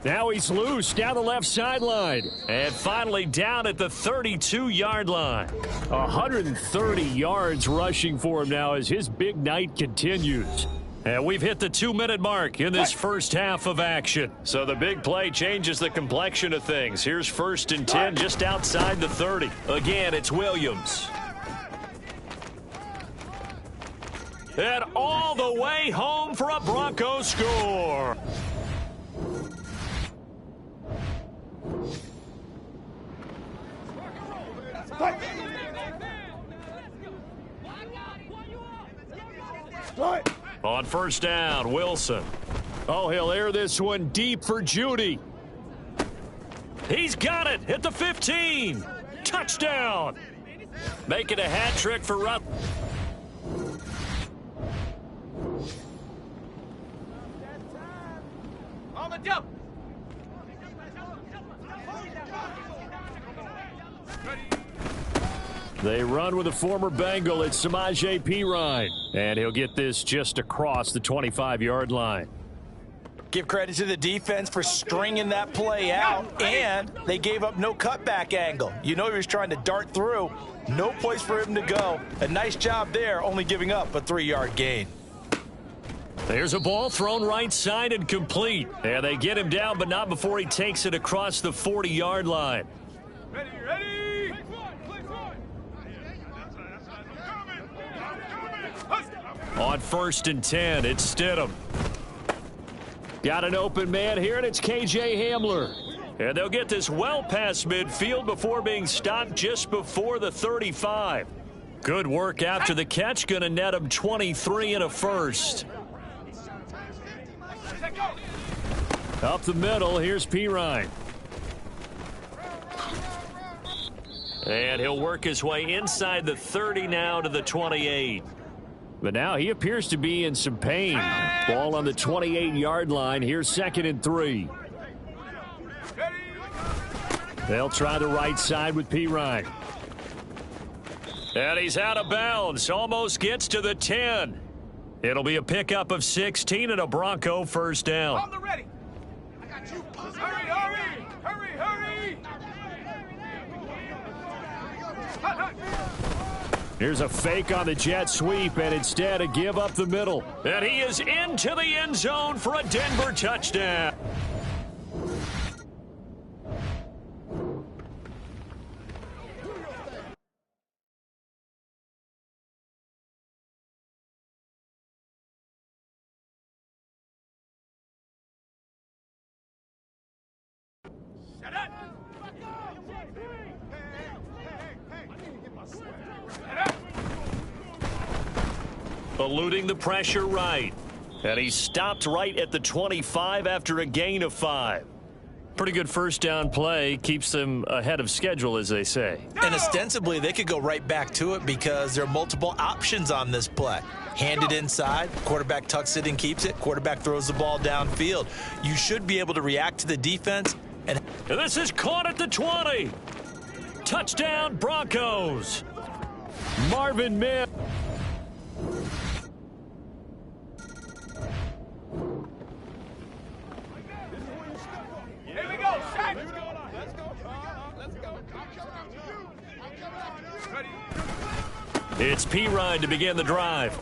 Now he's loose down the left sideline. And finally down at the 32-yard line. 130 yards rushing for him now as his big night continues. And we've hit the 2-minute mark in this first half of action. So the big play changes the complexion of things. Here's 1st and 10 just outside the 30. Again, it's Williams. And all the way home for a Broncos score. On first down, Wilson. Oh, he'll air this one deep for Judy. He's got it at the 15. Touchdown. Making a hat trick for Russ. On the jump. They run with a former Bengal. It's Samaje Perine. And he'll get this just across the 25-yard line. Give credit to the defense for stringing that play out, and they gave up no cutback angle. You know he was trying to dart through. No place for him to go. A nice job there, only giving up a 3-yard gain. There's a ball thrown right side and complete. And they get him down, but not before he takes it across the 40-yard line. Ready. On 1st and 10, it's Stidham. Got an open man here, and it's K.J. Hamler. And they'll get this well past midfield before being stopped just before the 35. Good work after the catch. Going to net him 23 and a first. Up the middle, here's Pirine. And he'll work his way inside the 30 now to the 28. But now he appears to be in some pain. Ball on the 28-yard line. Here's 2nd and 3. They'll try the right side with Pirine. And he's out of bounds. Almost gets to the 10. It'll be a pickup of 16 and a Bronco first down. On the ready. I got you. Hurry, hurry, hurry, hurry. Here's a fake on the jet sweep, and instead a give up the middle. And he is into the end zone for a Denver touchdown. Shut up. Eluding the pressure right. And he stopped right at the 25 after a gain of 5. Pretty good first down play. Keeps them ahead of schedule, as they say. And ostensibly, they could go right back to it because there are multiple options on this play. Hand it inside, quarterback tucks it and keeps it, quarterback throws the ball downfield. You should be able to react to the defense. And this is caught at the 20. Touchdown, Broncos. Marvin Mims. Here we go. Shot. Let's go. Let's go. It's Pirine to begin the drive.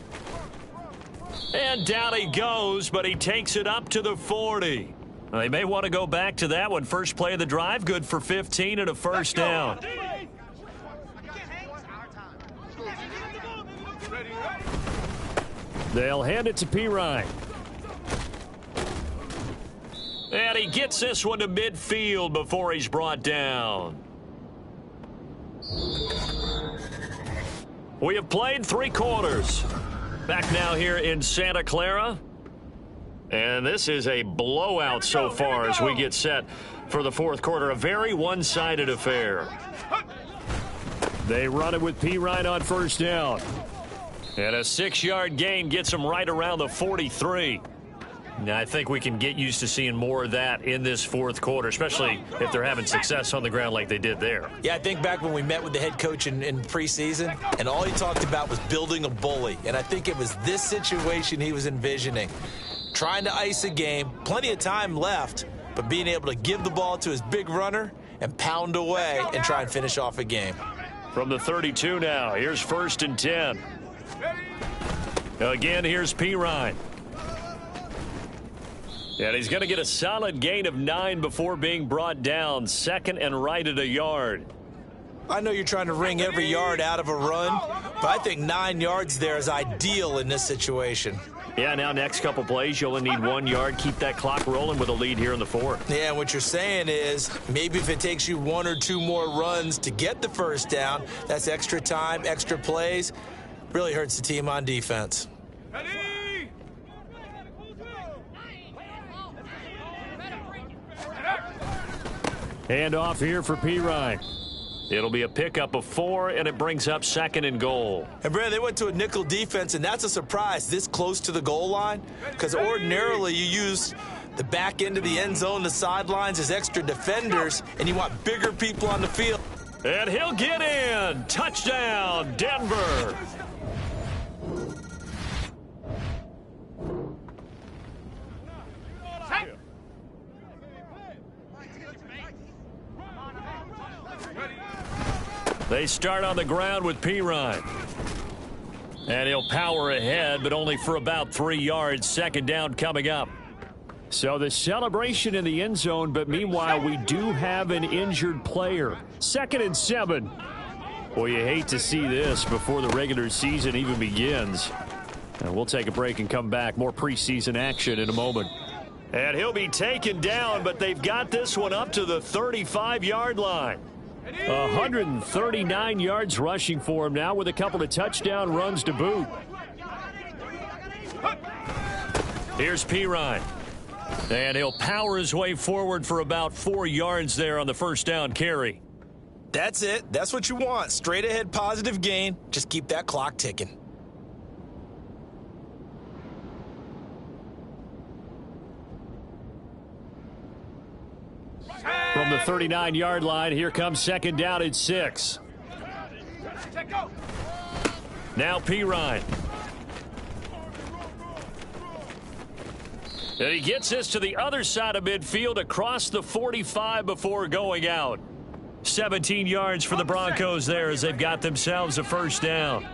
And down he goes, but he takes it up to the 40. They may want to go back to that one. First play of the drive, good for 15 and a first down. They'll hand it to Pirine. And he gets this one to midfield before he's brought down. We have played 3 quarters. Back now here in Santa Clara. And this is a blowout so far as we get set for the 4th quarter. A very one-sided affair. They run it with Pirine on first down. And a 6-yard gain gets them right around the 43. Now, I think we can get used to seeing more of that in this 4th quarter, especially if they're having success on the ground like they did there. Yeah, I think back when we met with the head coach in preseason, and all he talked about was building a bully. And I think it was this situation he was envisioning. Trying to ice a game, plenty of time left, but being able to give the ball to his big runner and pound away and try and finish off a game. From the 32 now, here's 1st and 10. Again, here's Pirine. And he's going to get a solid gain of 9 before being brought down. 2nd and right at a yard. I know you're trying to wring every yard out of a run, but I think 9 yards there is ideal in this situation. Yeah, now next couple plays, you only need 1 yard. Keep that clock rolling with a lead here in the 4th. Yeah, and what you're saying is maybe if it takes you 1 or 2 more runs to get the first down, that's extra time, extra plays. Really hurts the team on defense. Hand off here for Pirine. It'll be a pickup of 4, and it brings up 2nd and goal. And, Brandon, they went to a nickel defense, and that's a surprise this close to the goal line because ordinarily you use the back end of the end zone, the sidelines as extra defenders, and you want bigger people on the field. And he'll get in. Touchdown, Denver. They start on the ground with Pirine. And he'll power ahead, but only for about 3 yards. 2nd down coming up. So the celebration in the end zone, but meanwhile, we do have an injured player. 2nd and 7. Boy, you hate to see this before the regular season even begins. And we'll take a break and come back. More preseason action in a moment. And he'll be taken down, but they've got this one up to the 35-yard line. 139 yards rushing for him now with a couple of touchdown runs to boot. Here's Pirine. And he'll power his way forward for about 4 yards there on the first down carry. That's it. That's what you want. Straight ahead positive gain. Just keep that clock ticking. From the 39-yard line, here comes second down and 6. Now Pirine. And he gets this to the other side of midfield across the 45 before going out. 17 yards for the Broncos there as they've got themselves a first down.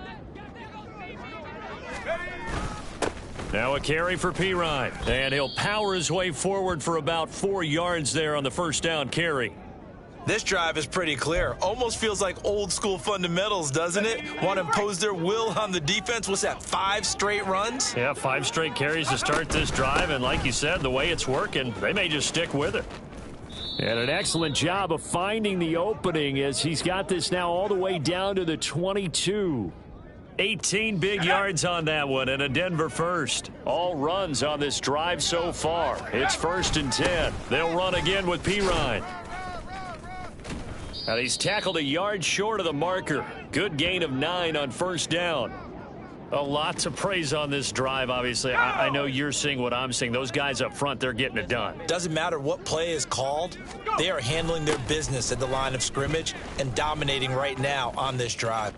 Now a carry for Pirine. And he'll power his way forward for about 4 yards there on the first down carry. This drive is pretty clear. Almost feels like old school fundamentals, doesn't it? Want to impose their will on the defense. What's that, 5 straight runs? Yeah, 5 straight carries to start this drive. And like you said, the way it's working, they may just stick with it. And an excellent job of finding the opening as he's got this now all the way down to the 22. 18 big yards on that one and a Denver first. All runs on this drive so far. It's 1st and 10. They'll run again with Pirine. And he's tackled a yard short of the marker. Good gain of 9 on first down. A lot to praise on this drive, obviously. I know you're seeing what I'm seeing. Those guys up front, they're getting it done. Doesn't matter what play is called. They are handling their business at the line of scrimmage and dominating right now on this drive.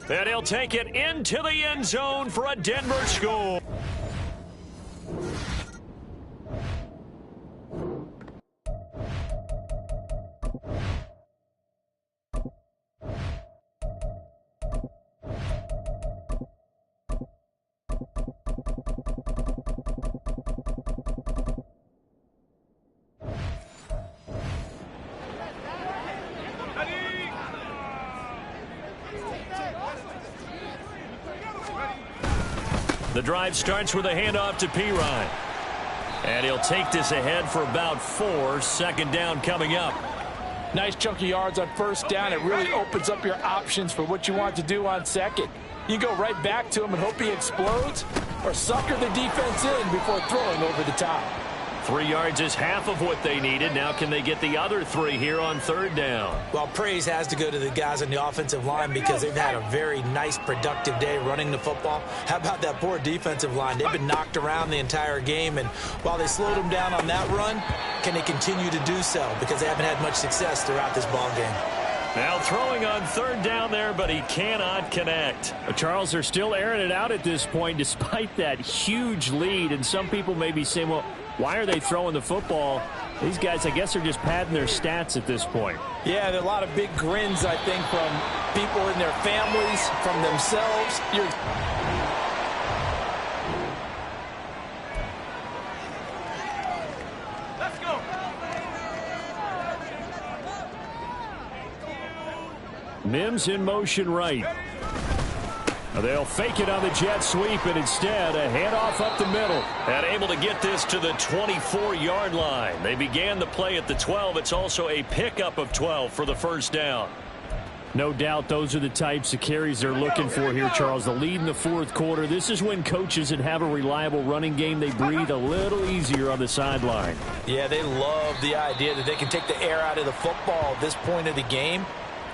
And he'll take it into the end zone for a Denver score. The drive starts with a handoff to Pirine. And he'll take this ahead for about 4. Second down coming up. Nice chunky yards on first down. It really opens up your options for what you want to do on second. You go right back to him and hope he explodes, or sucker the defense in before throwing over the top. 3 yards is half of what they needed. Now can they get the other 3 here on third down? Well, praise has to go to the guys on the offensive line because they've had a very nice, productive day running the football. How about that poor defensive line? They've been knocked around the entire game, and while they slowed them down on that run, can they continue to do so? Because they haven't had much success throughout this ball game. Now throwing on third down there, but he cannot connect. Charles, they're still airing it out at this point despite that huge lead, and some people may be saying, well, why are they throwing the football? These guys, I guess, are just padding their stats at this point. Yeah, there are a lot of big grins, I think, from people in their families, from themselves. Let's go. Mims in motion right. They'll fake it on the jet sweep, and instead a handoff up the middle. And able to get this to the 24-yard line. They began the play at the 12. It's also a pickup of 12 for the first down. No doubt those are the types of carries they're looking for here, Charles. The lead in the fourth quarter. This is when coaches that have a reliable running game, they breathe a little easier on the sideline. Yeah, they love the idea that they can take the air out of the football at this point of the game.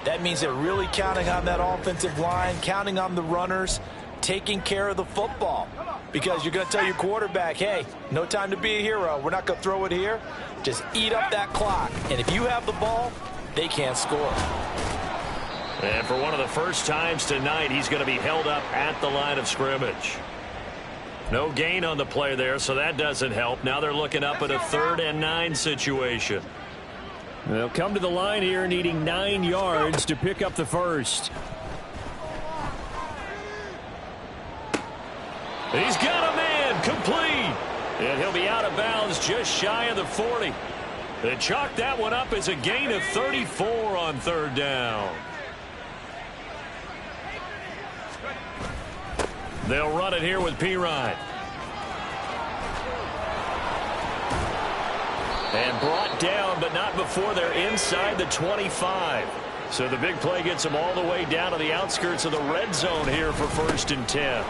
That means they're really counting on that offensive line, counting on the runners, taking care of the football. Because you're going to tell your quarterback, hey, no time to be a hero. We're not going to throw it here. Just eat up that clock. And if you have the ball, they can't score. And for one of the first times tonight, he's going to be held up at the line of scrimmage. No gain on the play there, so that doesn't help. Now they're looking up at a 3rd and 9 situation. They'll come to the line here needing 9 yards to pick up the first. He's got a man complete. And he'll be out of bounds just shy of the 40. They chalk that one up as a gain of 34 on third down. They'll run it here with Pirine. And brought down, but not before they're inside the 25. So the big play gets them all the way down to the outskirts of the red zone here for 1st and 10.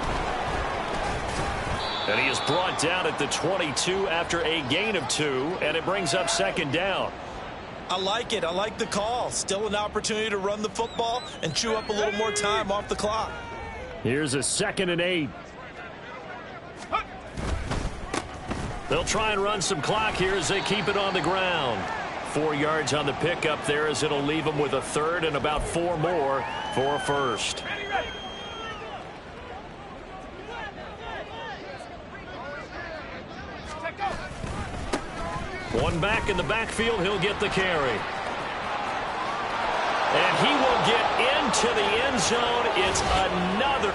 And he is brought down at the 22 after a gain of 2, and it brings up second down. I like it. I like the call. Still an opportunity to run the football and chew up a little more time off the clock. Here's a 2nd and 8. They'll try and run some clock here as they keep it on the ground. 4 yards on the pickup there as it'll leave them with a 3rd and about 4 more for a first. One back in the backfield, he'll get the carry. And he will get into the end zone. It's another.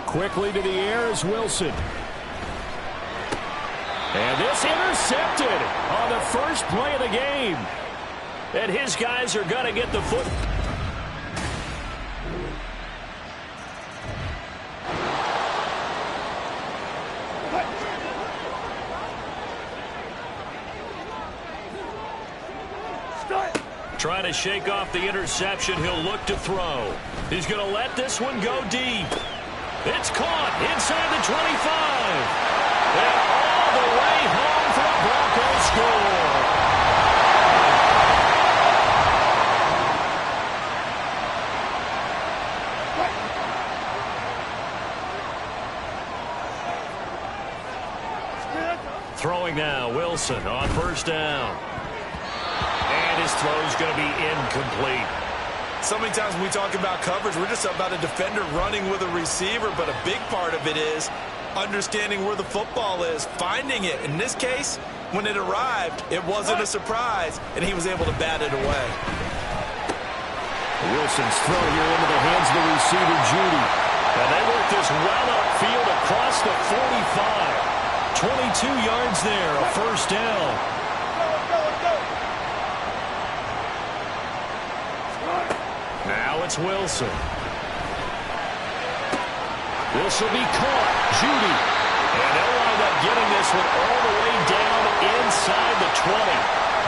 Quickly to the air is Wilson. And this intercepted on the first play of the game. And his guys are going to get the foot. Trying to shake off the interception. He'll look to throw. He's going to let this one go deep. It's caught inside the 25. And all the way home for a Broncos score. Throwing now, Wilson on first down. And his throw's going to be incomplete. So many times when we talk about coverage, we're just about a defender running with a receiver, but a big part of it is understanding where the football is, finding it. In this case, when it arrived, it wasn't a surprise, and he was able to bat it away. Wilson's throw here into the hands of the receiver, Judy. And they work this well upfield across the 45. 22 yards there, a first down. Now it's Wilson. This will be caught. Judy. And they'll wind up getting this one all the way down inside the 20.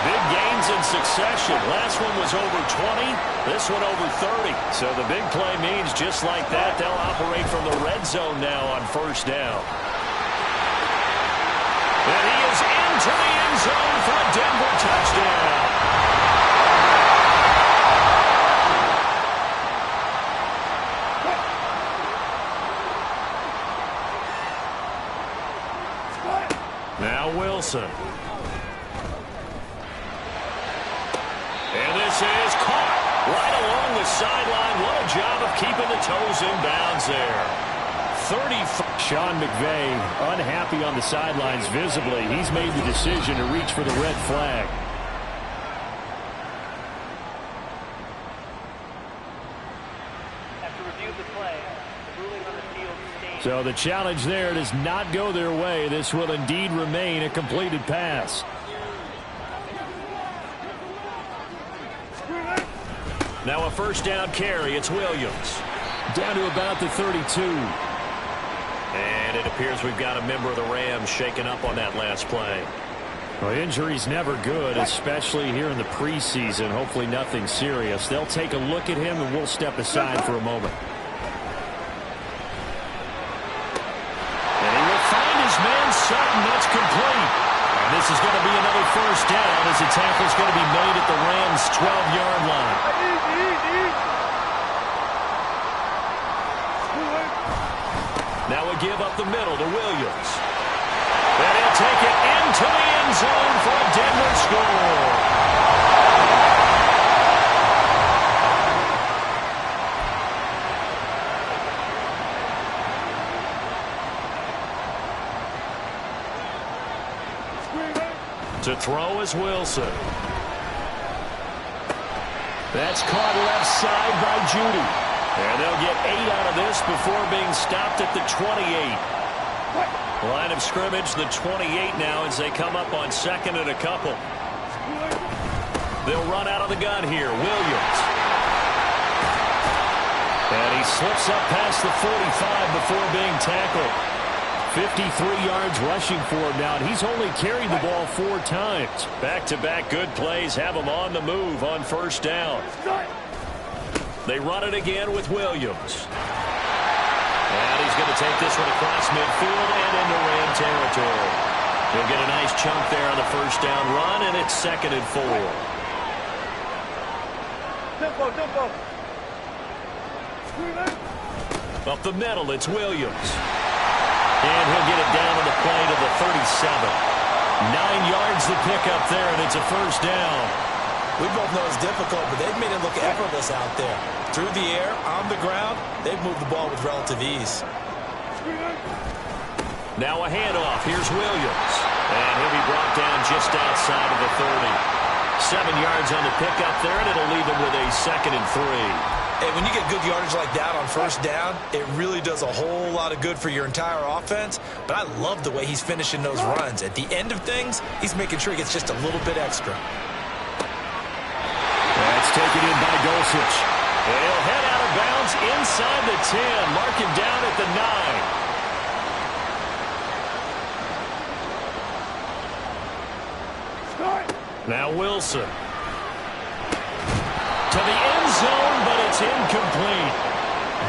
Big gains in succession. Last one was over 20. This one over 30. So the big play means just like that, they'll operate from the red zone now on first down. And he is into the end zone for a Denver touchdown. Now Wilson. And this is caught right along the sideline. What a job of keeping the toes in bounds there. 30. Sean McVay unhappy on the sidelines visibly. He's made the decision to reach for the red flag. After review of the play, the ruling on the field stands. So the challenge there does not go their way. This will indeed remain a completed pass. Now a first down carry. It's Williams. Down to about the 32. And it appears we've got a member of the Rams shaken up on that last play. Well, injury's never good, especially here in the preseason. Hopefully nothing serious. They'll take a look at him, and we'll step aside for a moment. And he will find his man Sutton. That's complete. And this is going to be another first down as the tackle's going to be made at the Rams' 12-yard line. Now a give up the middle to Williams. And he'll take it into the end zone for a Denver score. To throw is Wilson. That's caught left side by Judy. And they'll get 8 out of this before being stopped at the 28. Line of scrimmage, the 28 now as they come up on second and a couple. They'll run out of the gun here. Williams. And he slips up past the 45 before being tackled. 53 yards rushing for him now, and he's only carried the ball 4 times. Back-to-back good plays have him on the move on first down. They run it again with Williams. And he's going to take this one across midfield and into Ram territory. He'll get a nice chunk there on the first down run, and it's 2nd and 4. Up the middle, it's Williams. And he'll get it down to the play to the 37. 9 yards the pickup there, and it's a first down. We both know it's difficult, but they've made it look effortless out there. Through the air, on the ground, they've moved the ball with relative ease. Now a handoff. Here's Williams. And he'll be brought down just outside of the 30. 7 yards on the pickup there, and it'll leave him with a 2nd and 3. Hey, when you get good yardage like that on first down, it really does a whole lot of good for your entire offense. But I love the way he's finishing those runs. At the end of things, he's making sure he gets just a little bit extra. That's taken in by Dulcich. And he'll head out of bounds inside the 10. Mark him down at the 9. Now Wilson. To the end zone, but it's incomplete.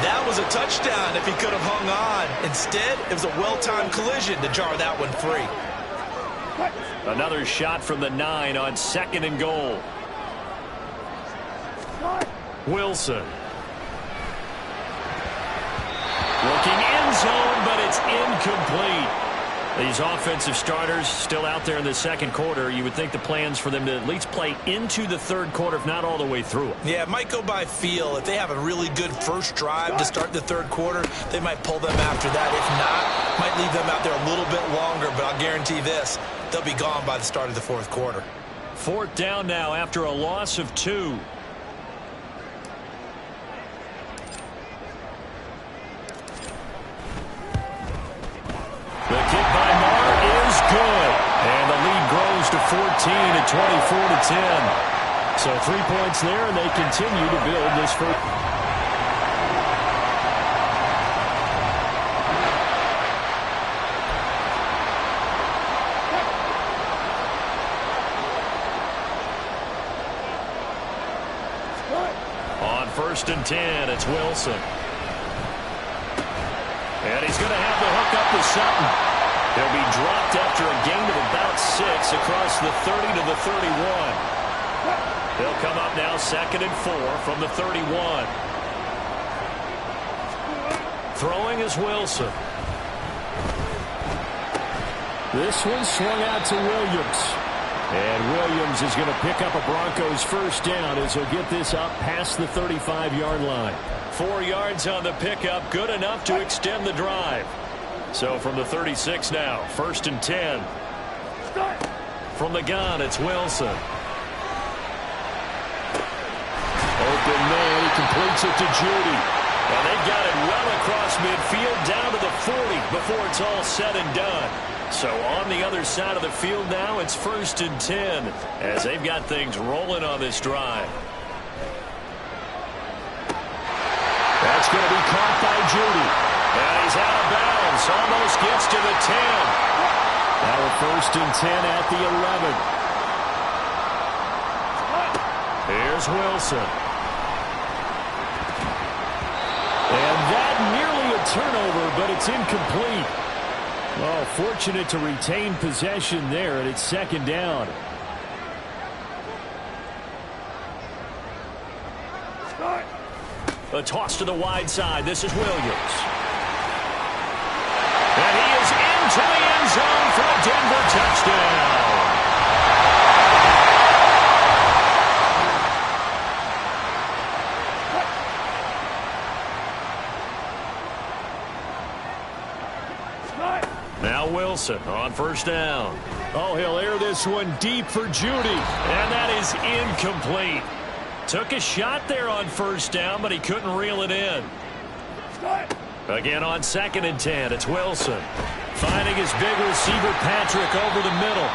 That was a touchdown if he could have hung on. Instead, it was a well-timed collision to jar that one free. Another shot from the 9 on 2nd and goal. Wilson. Looking end zone, but it's incomplete. These offensive starters still out there in the second quarter. You would think the plans for them to at least play into the third quarter, if not all the way through it. Yeah, it might go by feel. If they have a really good first drive to start the third quarter, they might pull them after that. If not, might leave them out there a little bit longer, but I'll guarantee this, they'll be gone by the start of the fourth quarter. 4th down now after a loss of 2. The kick by Marr is good. And the lead grows to 14 at 24-10. So 3 points there, and they continue to build this first. On 1st and 10, it's Wilson. And he's going to have to hook up to Sutton. He'll be dropped after a gain of about 6 across the 30 to the 31. They'll come up now 2nd and 4 from the 31. Throwing is Wilson. This one swung out to Williams. And Williams is going to pick up a Broncos first down as he'll get this up past the 35-yard line. 4 yards on the pickup, good enough to extend the drive. So from the 36 now, 1st and 10. From the gun, it's Wilson. Open man, he completes it to Judy. And they've got it well across midfield, down to the 40 before it's all said and done. So on the other side of the field now, it's 1st and 10 as they've got things rolling on this drive. That's going to be caught by Judy. And he's out of bounds. Almost gets to the 10. Now a first and 10 at the 11. Here's Wilson. And that nearly a turnover, but it's incomplete. Well, fortunate to retain possession there, and it's second down. A toss to the wide side. This is Williams. And he is into the end zone for a Denver touchdown. Now Wilson on first down. Oh, he'll air this one deep for Judy. And that is incomplete. Took a shot there on first down, but he couldn't reel it in. Again on second and 10, it's Wilson. Finding his big receiver, Patrick, over the middle.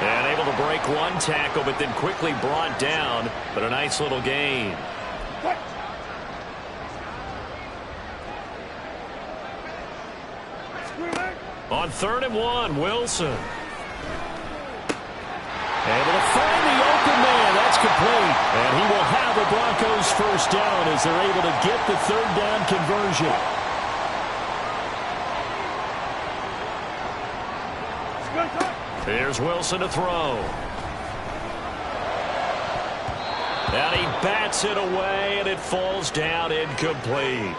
And able to break one tackle, but then quickly brought down. But a nice little gain. On 3rd and 1, Wilson. Able to find the open man. That's complete. And he will have the Broncos first down as they're able to get the 3rd down conversion. Here's Wilson to throw. And he bats it away, and it falls down incomplete.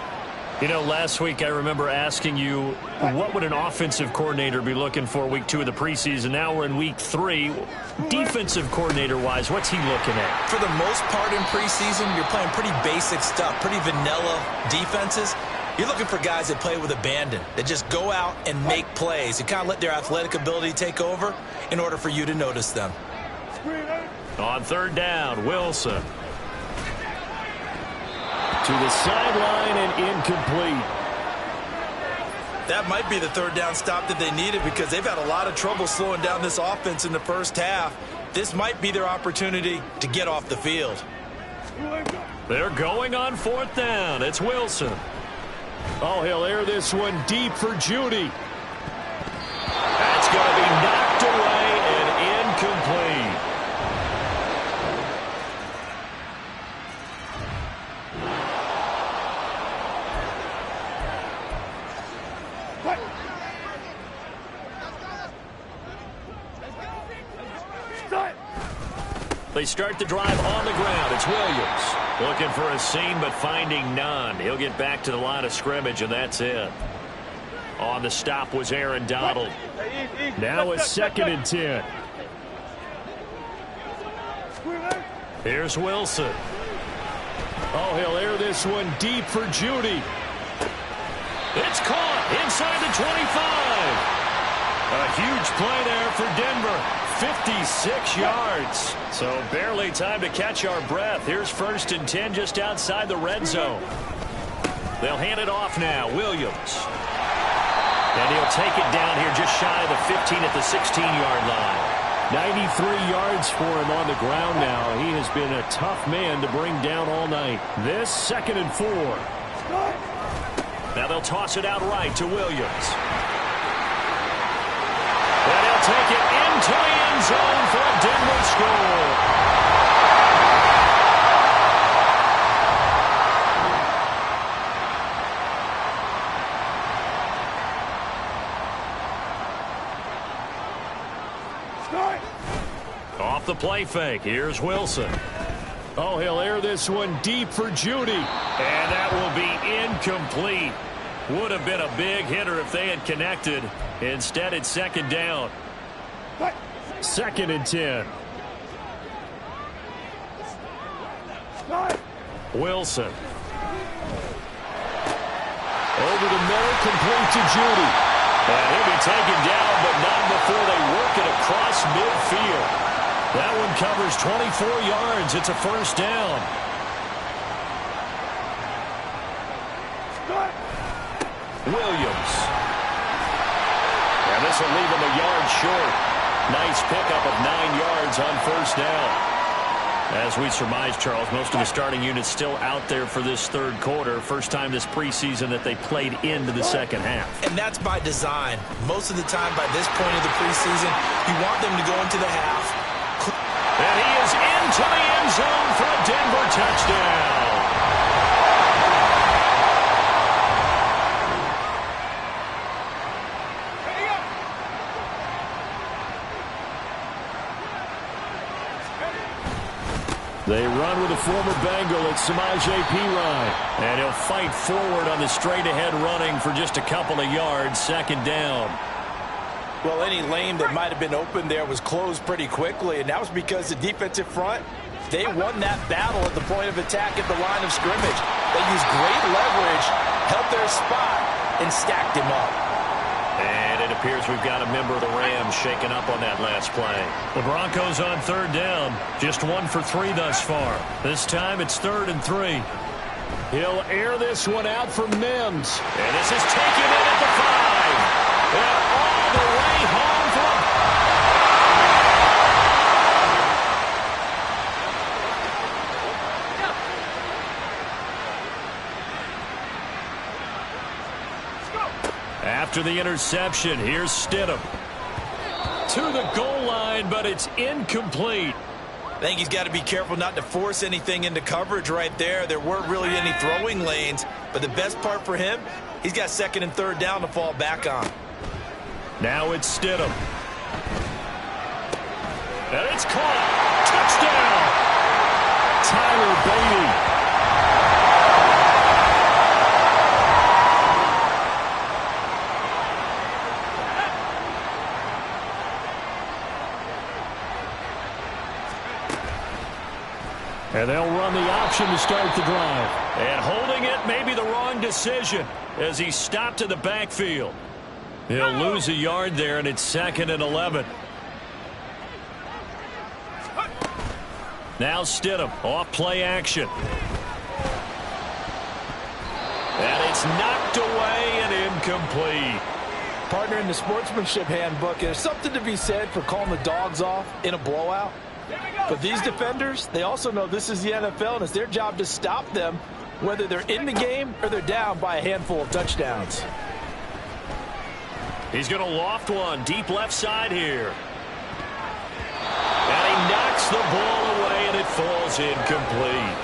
You know, last week I remember asking you, what would an offensive coordinator be looking for week 2 of the preseason? Now we're in week 3. Defensive coordinator-wise, what's he looking at? For the most part in preseason, you're playing pretty basic stuff, pretty vanilla defenses. You're looking for guys that play with abandon, that just go out and make plays and kind of let their athletic ability take over in order for you to notice them. On 3rd down, Wilson. To the sideline and incomplete. That might be the 3rd down stop that they needed because they've had a lot of trouble slowing down this offense in the first half. This might be their opportunity to get off the field. They're going on 4th down. It's Wilson. Oh, he'll air this one deep for Judy. That's going to be knocked away and incomplete. They start the drive on the ground. It's Williams. Looking for a seam, but finding none. He'll get back to the line of scrimmage, and that's it. On the stop was Aaron Donald. Now it's 2nd and 10. Here's Wilson. Oh, he'll air this one deep for Judy. It's caught inside the 25. A huge play there for Denver. 56 yards. So barely time to catch our breath. Here's 1st and 10 just outside the red zone. They'll hand it off now. Williams. And he'll take it down here just shy of the 15 at the 16-yard line. 93 yards for him on the ground now. He has been a tough man to bring down all night. This 2nd and 4. Now they'll toss it out right to Williams. And he'll take it into the end zone for a Denver score. Off the play fake, here's Wilson. Oh, he'll air this one deep for Judy. And that will be incomplete. Would have been a big hitter if they had connected. Instead, it's 2nd down. 2nd and 10. Wilson. Over the middle, complete to Judy. And he'll be taken down, but not before they work it across midfield. That one covers 24 yards. It's a 1st down. Williams. And this will leave him a yard short. Nice pickup of 9 yards on 1st down. As we surmise, Charles, most of the starting units still out there for this third quarter. First time this preseason that they played into the second half. And that's by design. Most of the time by this point of the preseason, you want them to go into the half. And he is into the end zone for a Denver touchdown. They run with a former Bengal. It's Samaje Perine. And he'll fight forward on the straight-ahead running for just a couple of yards. Second down. Well, any lane that might have been open there was closed pretty quickly, and that was because the defensive front, they won that battle at the point of attack at the line of scrimmage. They used great leverage, held their spot, and stacked him up. And it appears we've got a member of the Rams shaken up on that last play. The Broncos on third down. Just 1 for 3 thus far. This time it's 3rd and 3. He'll air this one out for Mims. And this is taken in at the 5. And all the way home for a... After the interception, here's Stidham. To the goal line, but it's incomplete. I think he's got to be careful not to force anything into coverage right there. There weren't really any throwing lanes, but the best part for him, he's got 2nd and 3rd down to fall back on. Now it's Stidham. And it's caught. Touchdown. Tyler Beatty. And they'll run the option to start the drive. And holding it may be the wrong decision as he stopped to the backfield. He'll lose a yard there, and it's 2nd and 11. Now Stidham off play action. And it's knocked away and incomplete. Partner, in the sportsmanship handbook, there's something to be said for calling the dogs off in a blowout. But these defenders, they also know this is the NFL, and it's their job to stop them, whether they're in the game or they're down by a handful of touchdowns. He's going to loft one deep left side here. And he knocks the ball away, and it falls incomplete.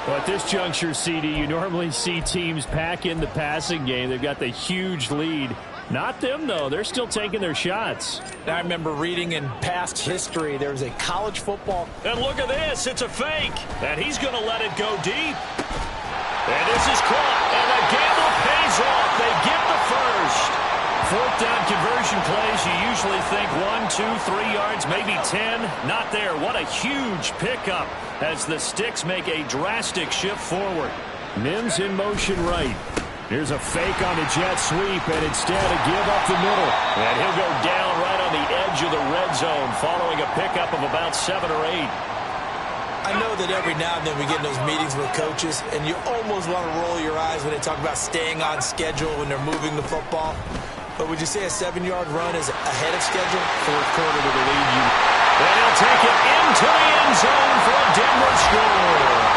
Well, at this juncture, CD, you normally see teams pack in the passing game. They've got the huge lead. Not them, though. They're still taking their shots. I remember reading in past history, there was a college football. And look at this. It's a fake. And he's going to let it go deep. And this is caught. And the gamble pays off. They get the first. 4th down conversion plays, you usually think 1, 2, 3 yards, maybe 10. Not there. What a huge pickup as the Sticks make a drastic shift forward. Mims in motion right. Here's a fake on the jet sweep, and instead a give up the middle. And he'll go down right on the edge of the red zone following a pickup of about 7 or 8. I know that every now and then we get in those meetings with coaches, and you almost want to roll your eyes when they talk about staying on schedule when they're moving the football. But would you say a 7-yard run is ahead of schedule? 4th quarter to the lead. And he'll take it into the end zone for a Denver score.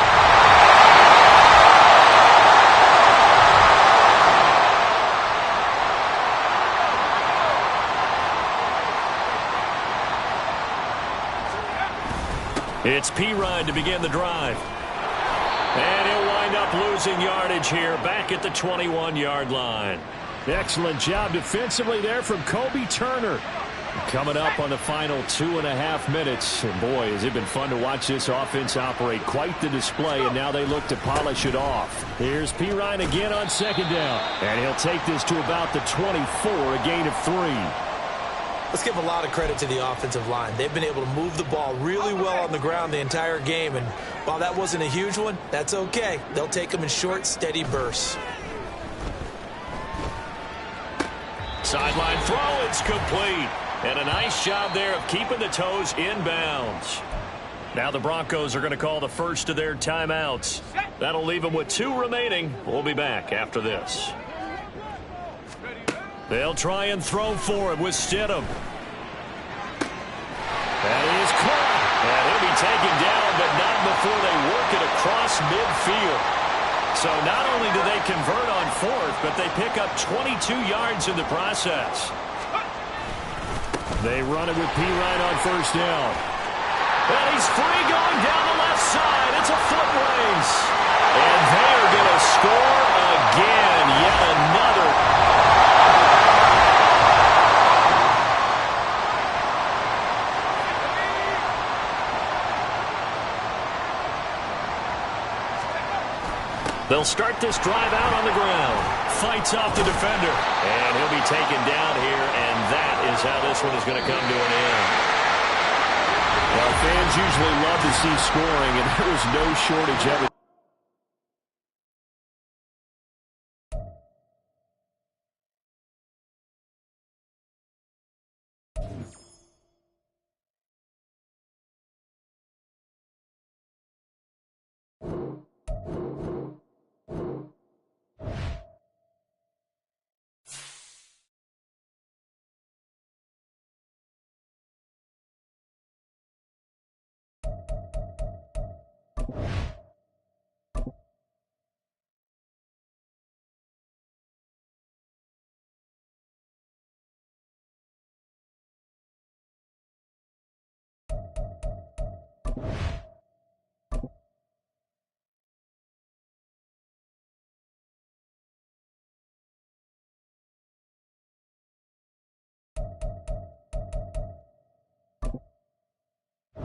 It's Perine to begin the drive. And he'll wind up losing yardage here back at the 21-yard line. Excellent job defensively there from Kobe Turner. Coming up on the final 2.5 minutes. And boy, has it been fun to watch this offense operate. Quite the display, and now they look to polish it off. Here's Perine again on 2nd down. And he'll take this to about the 24, a gain of 3. Let's give a lot of credit to the offensive line. They've been able to move the ball really well on the ground the entire game. And while that wasn't a huge one, that's okay. They'll take them in short, steady bursts. Sideline throw, it's complete. And a nice job there of keeping the toes inbounds. Now the Broncos are going to call the first of their timeouts. That'll leave them with 2 remaining. We'll be back after this. They'll try and throw for it with Stidham. That is caught. And he'll be taken down, but not before they work it across midfield. So not only do they convert on fourth, but they pick up 22 yards in the process. They run it with Pirine on first down. And he's free going down the left side. It's a foot race. And they're going to score again. Yet another. They'll start this drive out on the ground. Fights off the defender. And he'll be taken down here, and that is how this one is going to come to an end. Well, fans usually love to see scoring, and there was no shortage of it.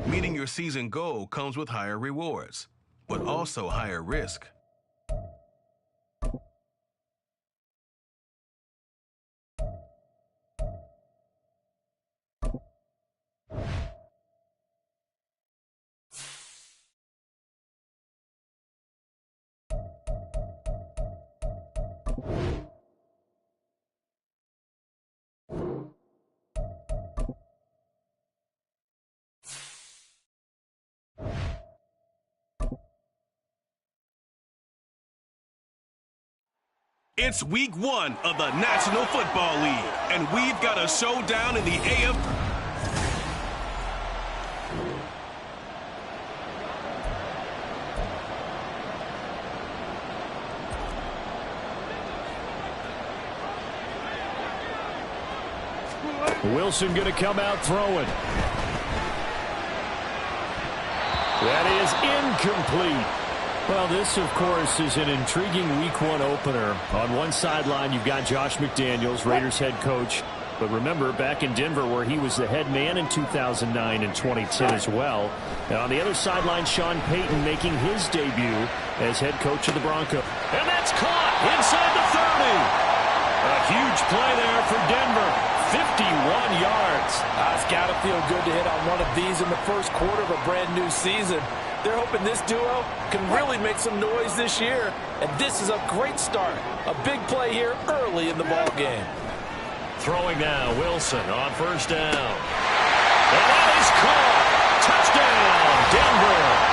Meeting your season goal comes with higher rewards, but also higher risk. It's week 1 of the National Football League, and we've got a showdown in the AF. Wilson going to come out throwing. That is incomplete. Well, this, of course, is an intriguing Week 1 opener. On one sideline, you've got Josh McDaniels, Raiders head coach. But remember, back in Denver, where he was the head man in 2009 and 2010 as well. And on the other sideline, Sean Payton making his debut as head coach of the Broncos. And that's caught inside the 30. A huge play there for Denver. 51 yards. It's got to feel good to hit on one of these in the first quarter of a brand new season. They're hoping this duo can really make some noise this year. And this is a great start. A big play here early in the ball game. Throwing now, Wilson on first down. And that is caught. Touchdown, Denver.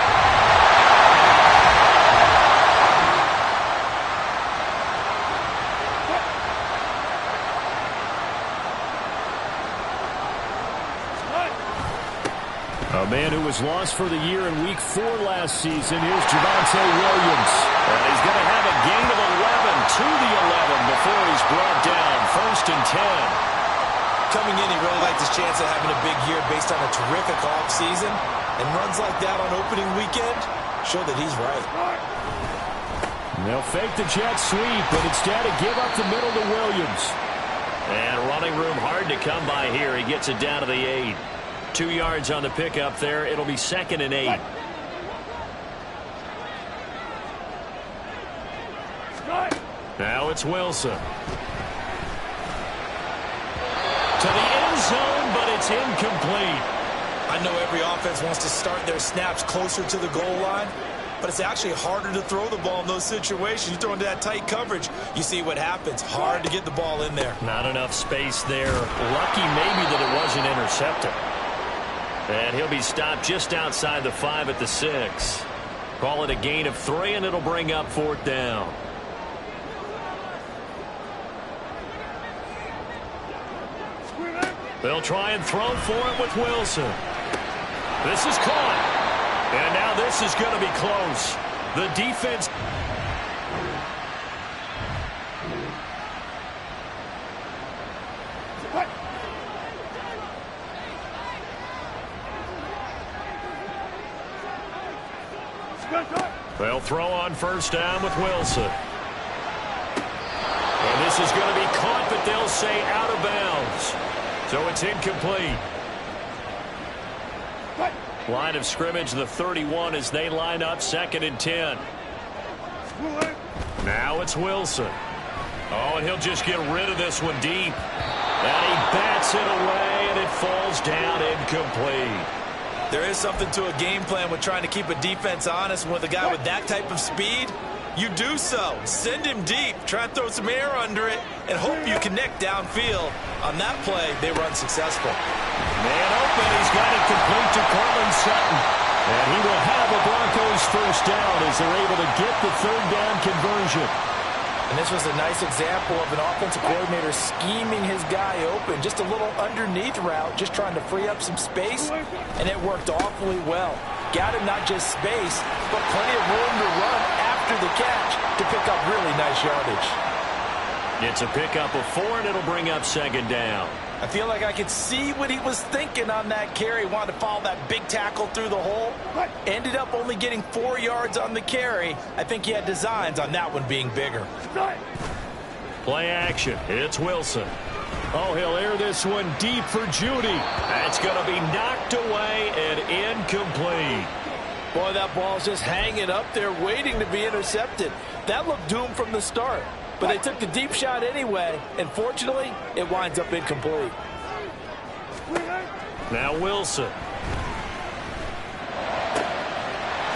A man who was lost for the year in Week 4 last season. Here's Javonte Williams. And he's going to have a gain of 11 to the 11 before he's brought down. 1st and 10. Coming in, he really liked his chance of having a big year based on a terrific offseason. And runs like that on opening weekend show that he's right. They'll fake the jet sweep, but instead give up the middle to Williams. And running room hard to come by here. He gets it down to the 8. 2 yards on the pickup there. It'll be 2nd and 8. Now it's Wilson. To the end zone, but it's incomplete. I know every offense wants to start their snaps closer to the goal line, but it's actually harder to throw the ball in those situations. You throw into that tight coverage, you see what happens. Hard to get the ball in there. Not enough space there. Lucky maybe that it wasn't intercepted. And he'll be stopped just outside the 5 at the 6. Call it a gain of 3, and it'll bring up 4th down. They'll try and throw for it with Wilson. This is caught. And now this is going to be close. The defense... They'll throw on first down with Wilson. And this is going to be caught, but they'll say out of bounds. So it's incomplete. Line of scrimmage, the 31, as they line up 2nd and 10. Now it's Wilson. Oh, and he'll just get rid of this one deep. And he bats it away, and it falls down incomplete. There is something to a game plan with trying to keep a defense honest. With a guy with that type of speed, you do so. Send him deep, try and throw some air under it, and hope you connect downfield. On that play, they were unsuccessful. Man open, he's got it complete to Cortland Sutton. And he will have a Broncos first down as they're able to get the 3rd down conversion. And this was a nice example of an offensive coordinator scheming his guy open. Just a little underneath route, just trying to free up some space, and it worked awfully well. Got him not just space, but plenty of room to run after the catch to pick up really nice yardage. It's a pickup of 4, and it'll bring up 2nd down. I feel like I could see what he was thinking on that carry. Wanted to follow that big tackle through the hole. Ended up only getting 4 yards on the carry. I think he had designs on that one being bigger. Play action. It's Wilson. Oh, he'll air this one deep for Judy. That's going to be knocked away and incomplete. Boy, that ball's just hanging up there waiting to be intercepted. That looked doomed from the start. But they took the deep shot anyway, and fortunately, it winds up incomplete. Now Wilson.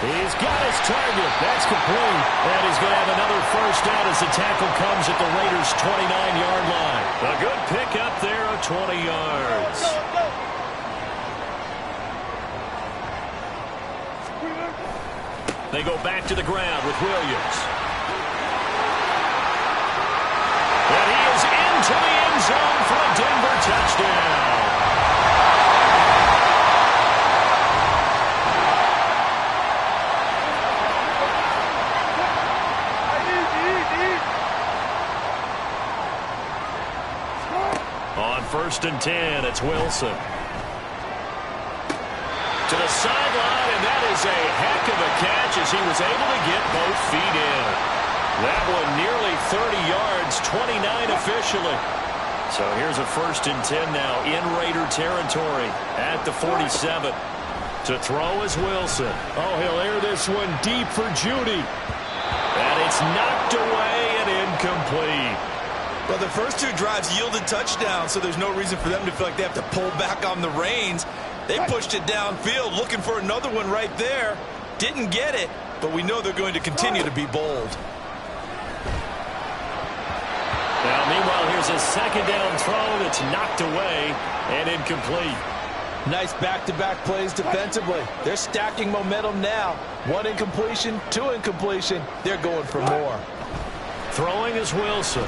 He's got his target. That's complete. And he's going to have another first down as the tackle comes at the Raiders' 29-yard line. A good pickup there of 20 yards. They go back to the ground with Williams. And he is into the end zone for a Denver touchdown. On 1st and 10, it's Wilson. To the sideline, and that is a heck of a catch as he was able to get both feet in. That one nearly 30 yards, 29 officially. So here's a 1st and 10 now in Raider territory at the 47. To throw is Wilson. Oh, he'll air this one deep for Judy. And it's knocked away and incomplete. Well, the first 2 drives yielded touchdowns, so there's no reason for them to feel like they have to pull back on the reins. They pushed it downfield, looking for another one right there. Didn't get it, but we know they're going to continue to be bold. Now, meanwhile, here's a 2nd down throw that's knocked away and incomplete. Nice back-to-back plays defensively. They're stacking momentum now. 1 incompletion, 2 incompletion. They're going for more. Throwing is Wilson.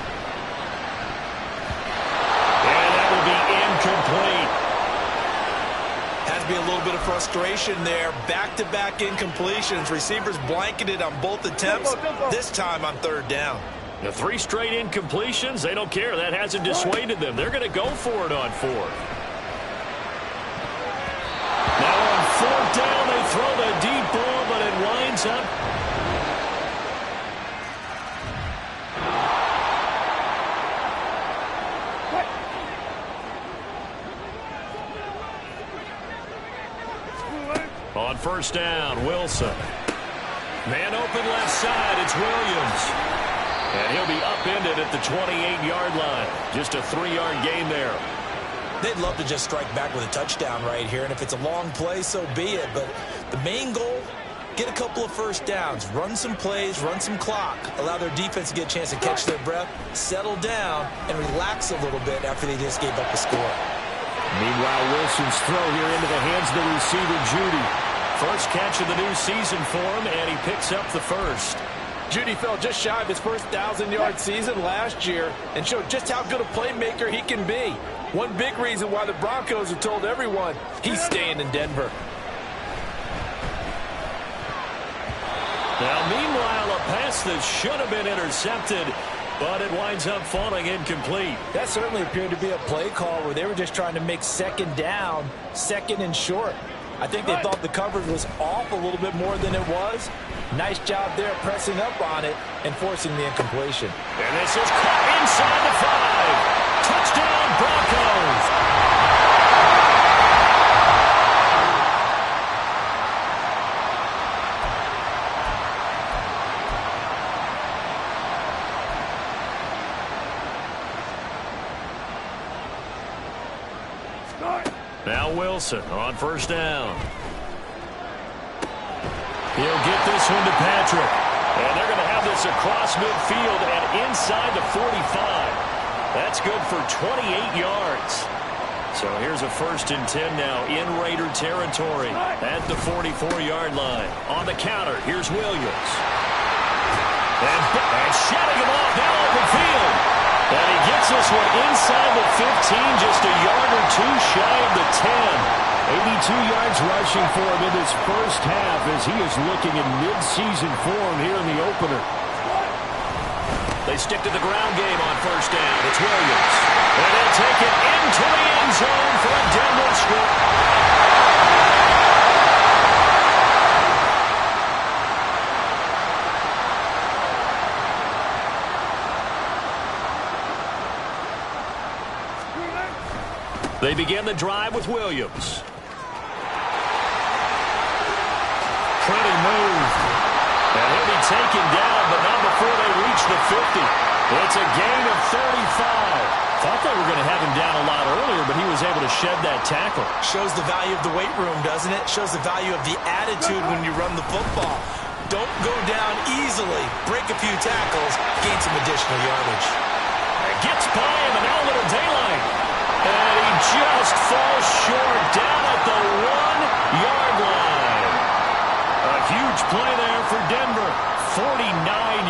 And that will be incomplete. Has to be a little bit of frustration there. Back-to-back incompletions. Receivers blanketed on both attempts, this time on 3rd down. The 3 straight incompletions, they don't care. That hasn't dissuaded them. They're going to go for it on 4th. Now on 4th down, they throw the deep ball, but it winds up. On 1st down, Wilson. Man open left side, it's Williams. And he'll be upended at the 28-yard line. Just a 3-yard gain there. They'd love to just strike back with a touchdown right here, and if it's a long play, so be it. But the main goal, get a couple of first downs, run some plays, run some clock, allow their defense to get a chance to catch their breath, settle down, and relax a little bit after they just gave up a score. Meanwhile, Wilson's throw here into the hands of the receiver, Judy. First catch of the new season for him, and he picks up the first. Judy fell just shy of his first 1,000-yard season last year and showed just how good a playmaker he can be. One big reason why the Broncos have told everyone he's staying in Denver. Now, meanwhile, a pass that should have been intercepted, but it winds up falling incomplete. That certainly appeared to be a play call where they were just trying to make second down, second and short. I think they thought the coverage was off a little bit more than it was. Nice job there pressing up on it and forcing the incompletion. And this is caught inside the 5. Touchdown, Broncos. Now Wilson on first down. He'll get this one to Patrick. And they're going to have this across midfield and inside the 45. That's good for 28 yards. So here's a 1st and 10 now in Raider territory at the 44-yard line. On the counter, here's Williams. And shutting him off down open field. And he gets this one inside the 15, just a yard or two shy of the 10. 82 yards rushing for him in this first half as he is looking in mid-season form here in the opener. They stick to the ground game on first down. It's Williams. And they'll take it into the end zone for a Denver score. They begin the drive with Williams. Pretty move. And he'll be taken down, but not before they reach the 50. It's a gain of 35. Thought they were going to have him down a lot earlier, but he was able to shed that tackle. Shows the value of the weight room, doesn't it? Shows the value of the attitude when you run the football. Don't go down easily. Break a few tackles. Gain some additional yardage. It gets by him, and now a little daylight. And he just falls short down at the 1-yard line. A huge play there for Denver. 49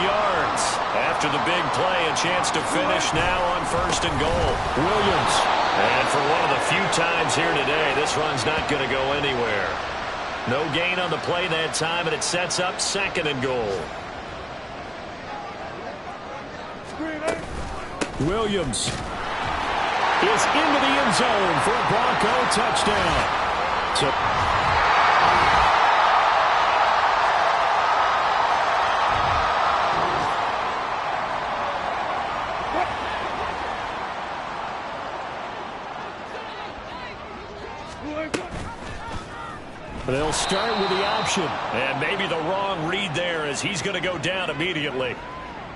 yards. After the big play, a chance to finish now on 1st and goal. Williams. And for one of the few times here today, this run's not going to go anywhere. No gain on the play that time, and it sets up 2nd and goal. Williams is into the end zone for a Bronco touchdown. They'll start with the option. And maybe the wrong read there as he's going to go down immediately.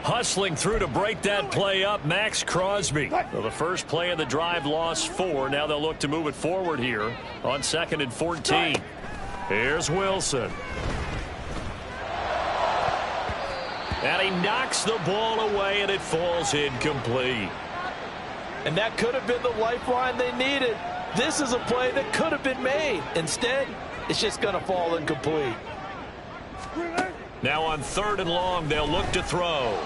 Hustling through to break that play up, Max Crosby. Well, the first play of the drive lost 4. Now they'll look to move it forward here on 2nd and 14. Here's Wilson. And he knocks the ball away, and it falls incomplete. And that could have been the lifeline they needed. This is a play that could have been made. Instead, it's just going to fall incomplete. Now on 3rd and long, they'll look to throw.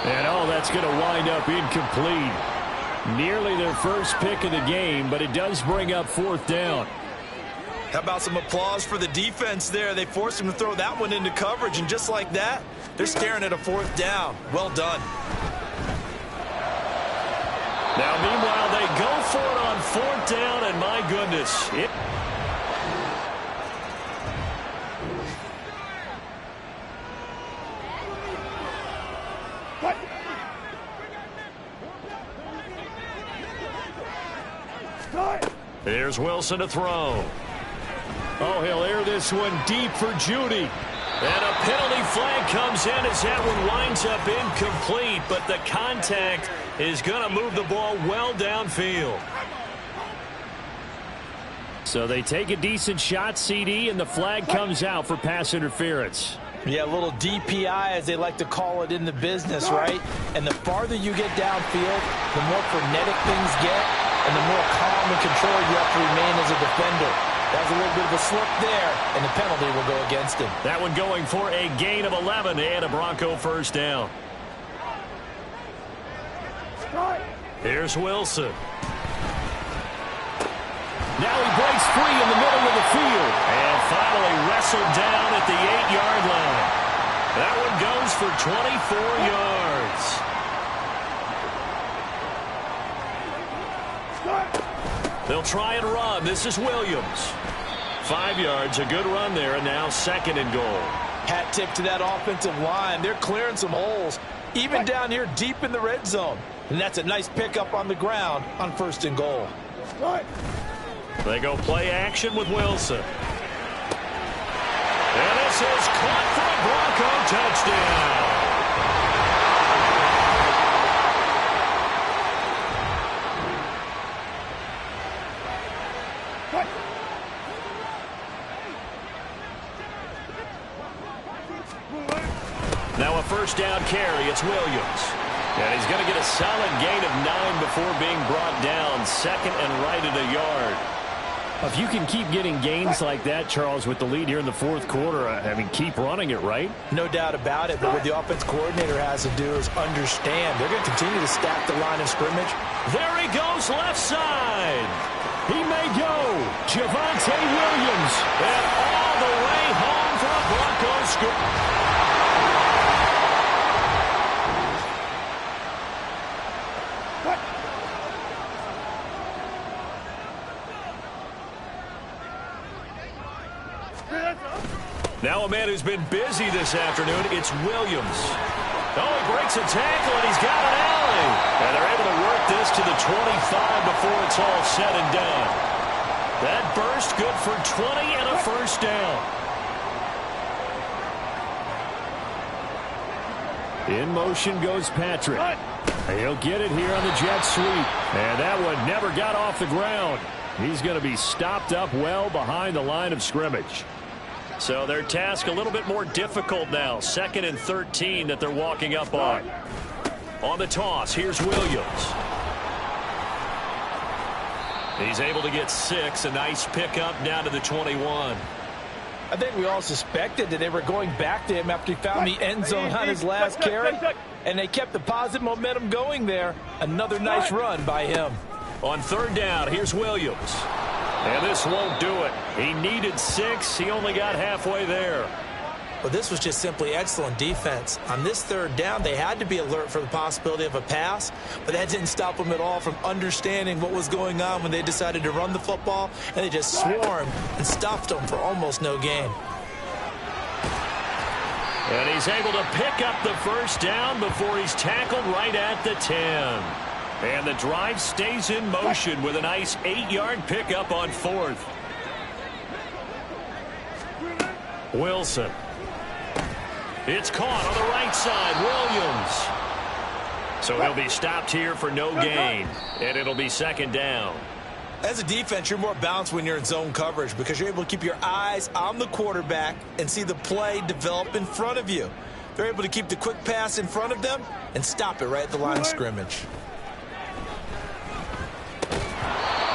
And that's going to wind up incomplete. Nearly their first pick of the game, but it does bring up 4th down. How about some applause for the defense there? They forced him to throw that one into coverage, and just like that, they're staring at a 4th down. Well done. Now, meanwhile, they go for it on 4th down, and my goodness. Here's Wilson to throw. He'll air this one deep for Judy. And a penalty flag comes in as that one winds up incomplete, but the contact is going to move the ball well downfield. So they take a decent shot, CD, and the flag comes out for pass interference. Yeah, a little DPI, as they like to call it in the business, right? And the farther you get downfield, the more frenetic things get, and the more calm and control you have to remain as a defender. That was a little bit of a slip there, and the penalty will go against him. That one going for a gain of 11 and a Bronco 1st down. Here's Wilson. Now he breaks free in the middle of the field and finally wrestled down at the 8-yard line. That one goes for 24 yards. They'll try and run. This is Williams. 5 yards, a good run there, and now 2nd and goal. Hat tip to that offensive line. They're clearing some holes, even down here deep in the red zone. And that's a nice pickup on the ground on 1st and goal. They go play action with Wilson. And this is caught for a Bronco touchdown. Now a 1st down carry. It's Williams. And he's going to get a solid gain of 9 before being brought down. 2nd and right at a yard. If you can keep getting gains like that, Charles, with the lead here in the 4th quarter, I mean, keep running it, right? No doubt about it, but what the offense coordinator has to do is understand they're going to continue to stack the line of scrimmage. There he goes, left side. He may go. Javonte Williams. And all the way home for a Broncos score. Now a man who's been busy this afternoon, it's Williams. Oh, he breaks a tackle, and he's got an alley. And they're able to work this to the 25 before it's all said and done. That burst good for 20 and a 1st down. In motion goes Patrick. He'll get it here on the jet sweep. And that one never got off the ground. He's going to be stopped up well behind the line of scrimmage. So their task a little bit more difficult now. 2nd and 13 that they're walking up on. On the toss, here's Williams. He's able to get 6. A nice pickup down to the 21. I think we all suspected that they were going back to him after he found the end zone on his last carry. And they kept the positive momentum going there. Another nice run by him. On 3rd down, here's Williams. And this won't do it. He needed 6. He only got halfway there. Well, this was just simply excellent defense. On this 3rd down, they had to be alert for the possibility of a pass, but that didn't stop them at all from understanding what was going on when they decided to run the football, and they just swarmed and stuffed them for almost no gain. And he's able to pick up the 1st down before he's tackled right at the 10. And the drive stays in motion with a nice 8-yard pickup on 4th. Wilson. It's caught on the right side. Williams. So he'll be stopped here for no gain. And it'll be 2nd down. As a defense, you're more balanced when you're in zone coverage because you're able to keep your eyes on the quarterback and see the play develop in front of you. They're able to keep the quick pass in front of them and stop it right at the line of scrimmage.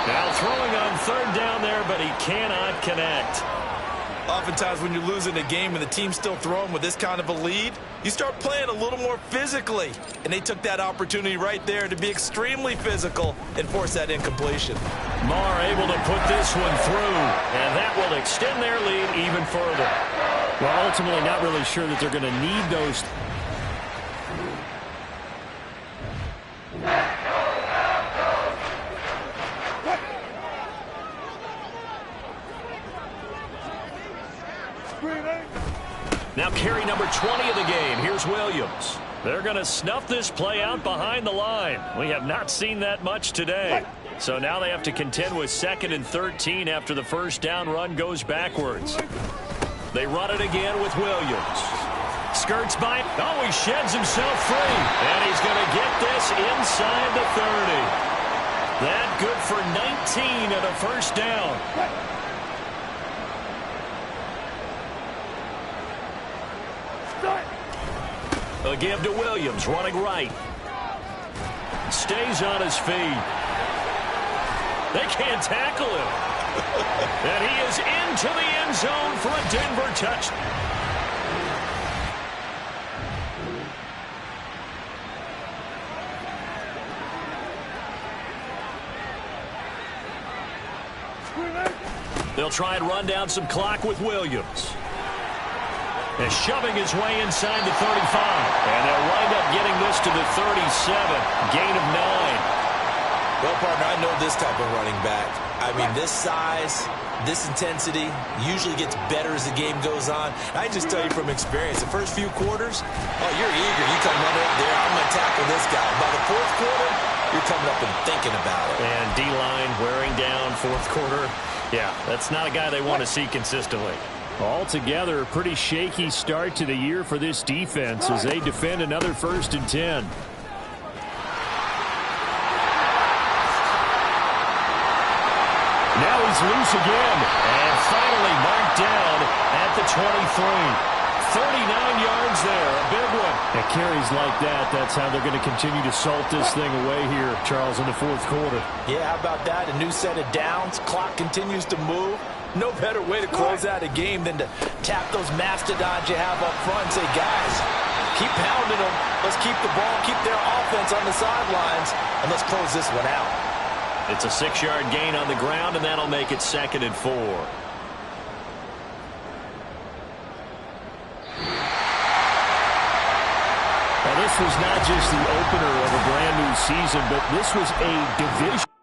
Now throwing on 3rd down there, but he cannot connect. Oftentimes when you're losing a game and the team's still throwing with this kind of a lead, you start playing a little more physically. And they took that opportunity right there to be extremely physical and force that incompletion. Marr able to put this one through, and that will extend their lead even further. Well, ultimately not really sure that they're going to need those. Now carry number 20 of the game. Here's Williams. They're going to snuff this play out behind the line. We have not seen that much today. So now they have to contend with 2nd and 13 after the 1st down run goes backwards. They run it again with Williams. Skirts by. Oh, he sheds himself free. And he's going to get this inside the 30. That good for 19 and a 1st down. A give to Williams, running right. Stays on his feet. They can't tackle him. And he is into the end zone for a Denver touchdown. They'll try and run down some clock with Williams. And shoving his way inside the 35. And they'll wind up getting this to the 37. Gain of 9. Well, partner, I know this type of running back. I mean, this size, this intensity usually gets better as the game goes on. I just tell you from experience, the first few quarters, oh, you're eager. You come running up there, I'm going to tackle this guy. By the fourth quarter, you're coming up and thinking about it. And D-line wearing down fourth quarter. Yeah, that's not a guy they want to see consistently. Altogether, a pretty shaky start to the year for this defense as they defend another 1st and 10. Now he's loose again. And finally marked down at the 23. 39 yards there, a big one. At carries like that, that's how they're going to continue to salt this thing away here, Charles, in the fourth quarter. Yeah, how about that? A new set of downs. Clock continues to move. No better way to close out a game than to tap those mastodons you have up front and say, guys, keep pounding them. Let's keep the ball, keep their offense on the sidelines, and let's close this one out. It's a 6-yard gain on the ground, and that'll make it 2nd and 4. Now, this was not just the opener of a brand new season, but this was a division.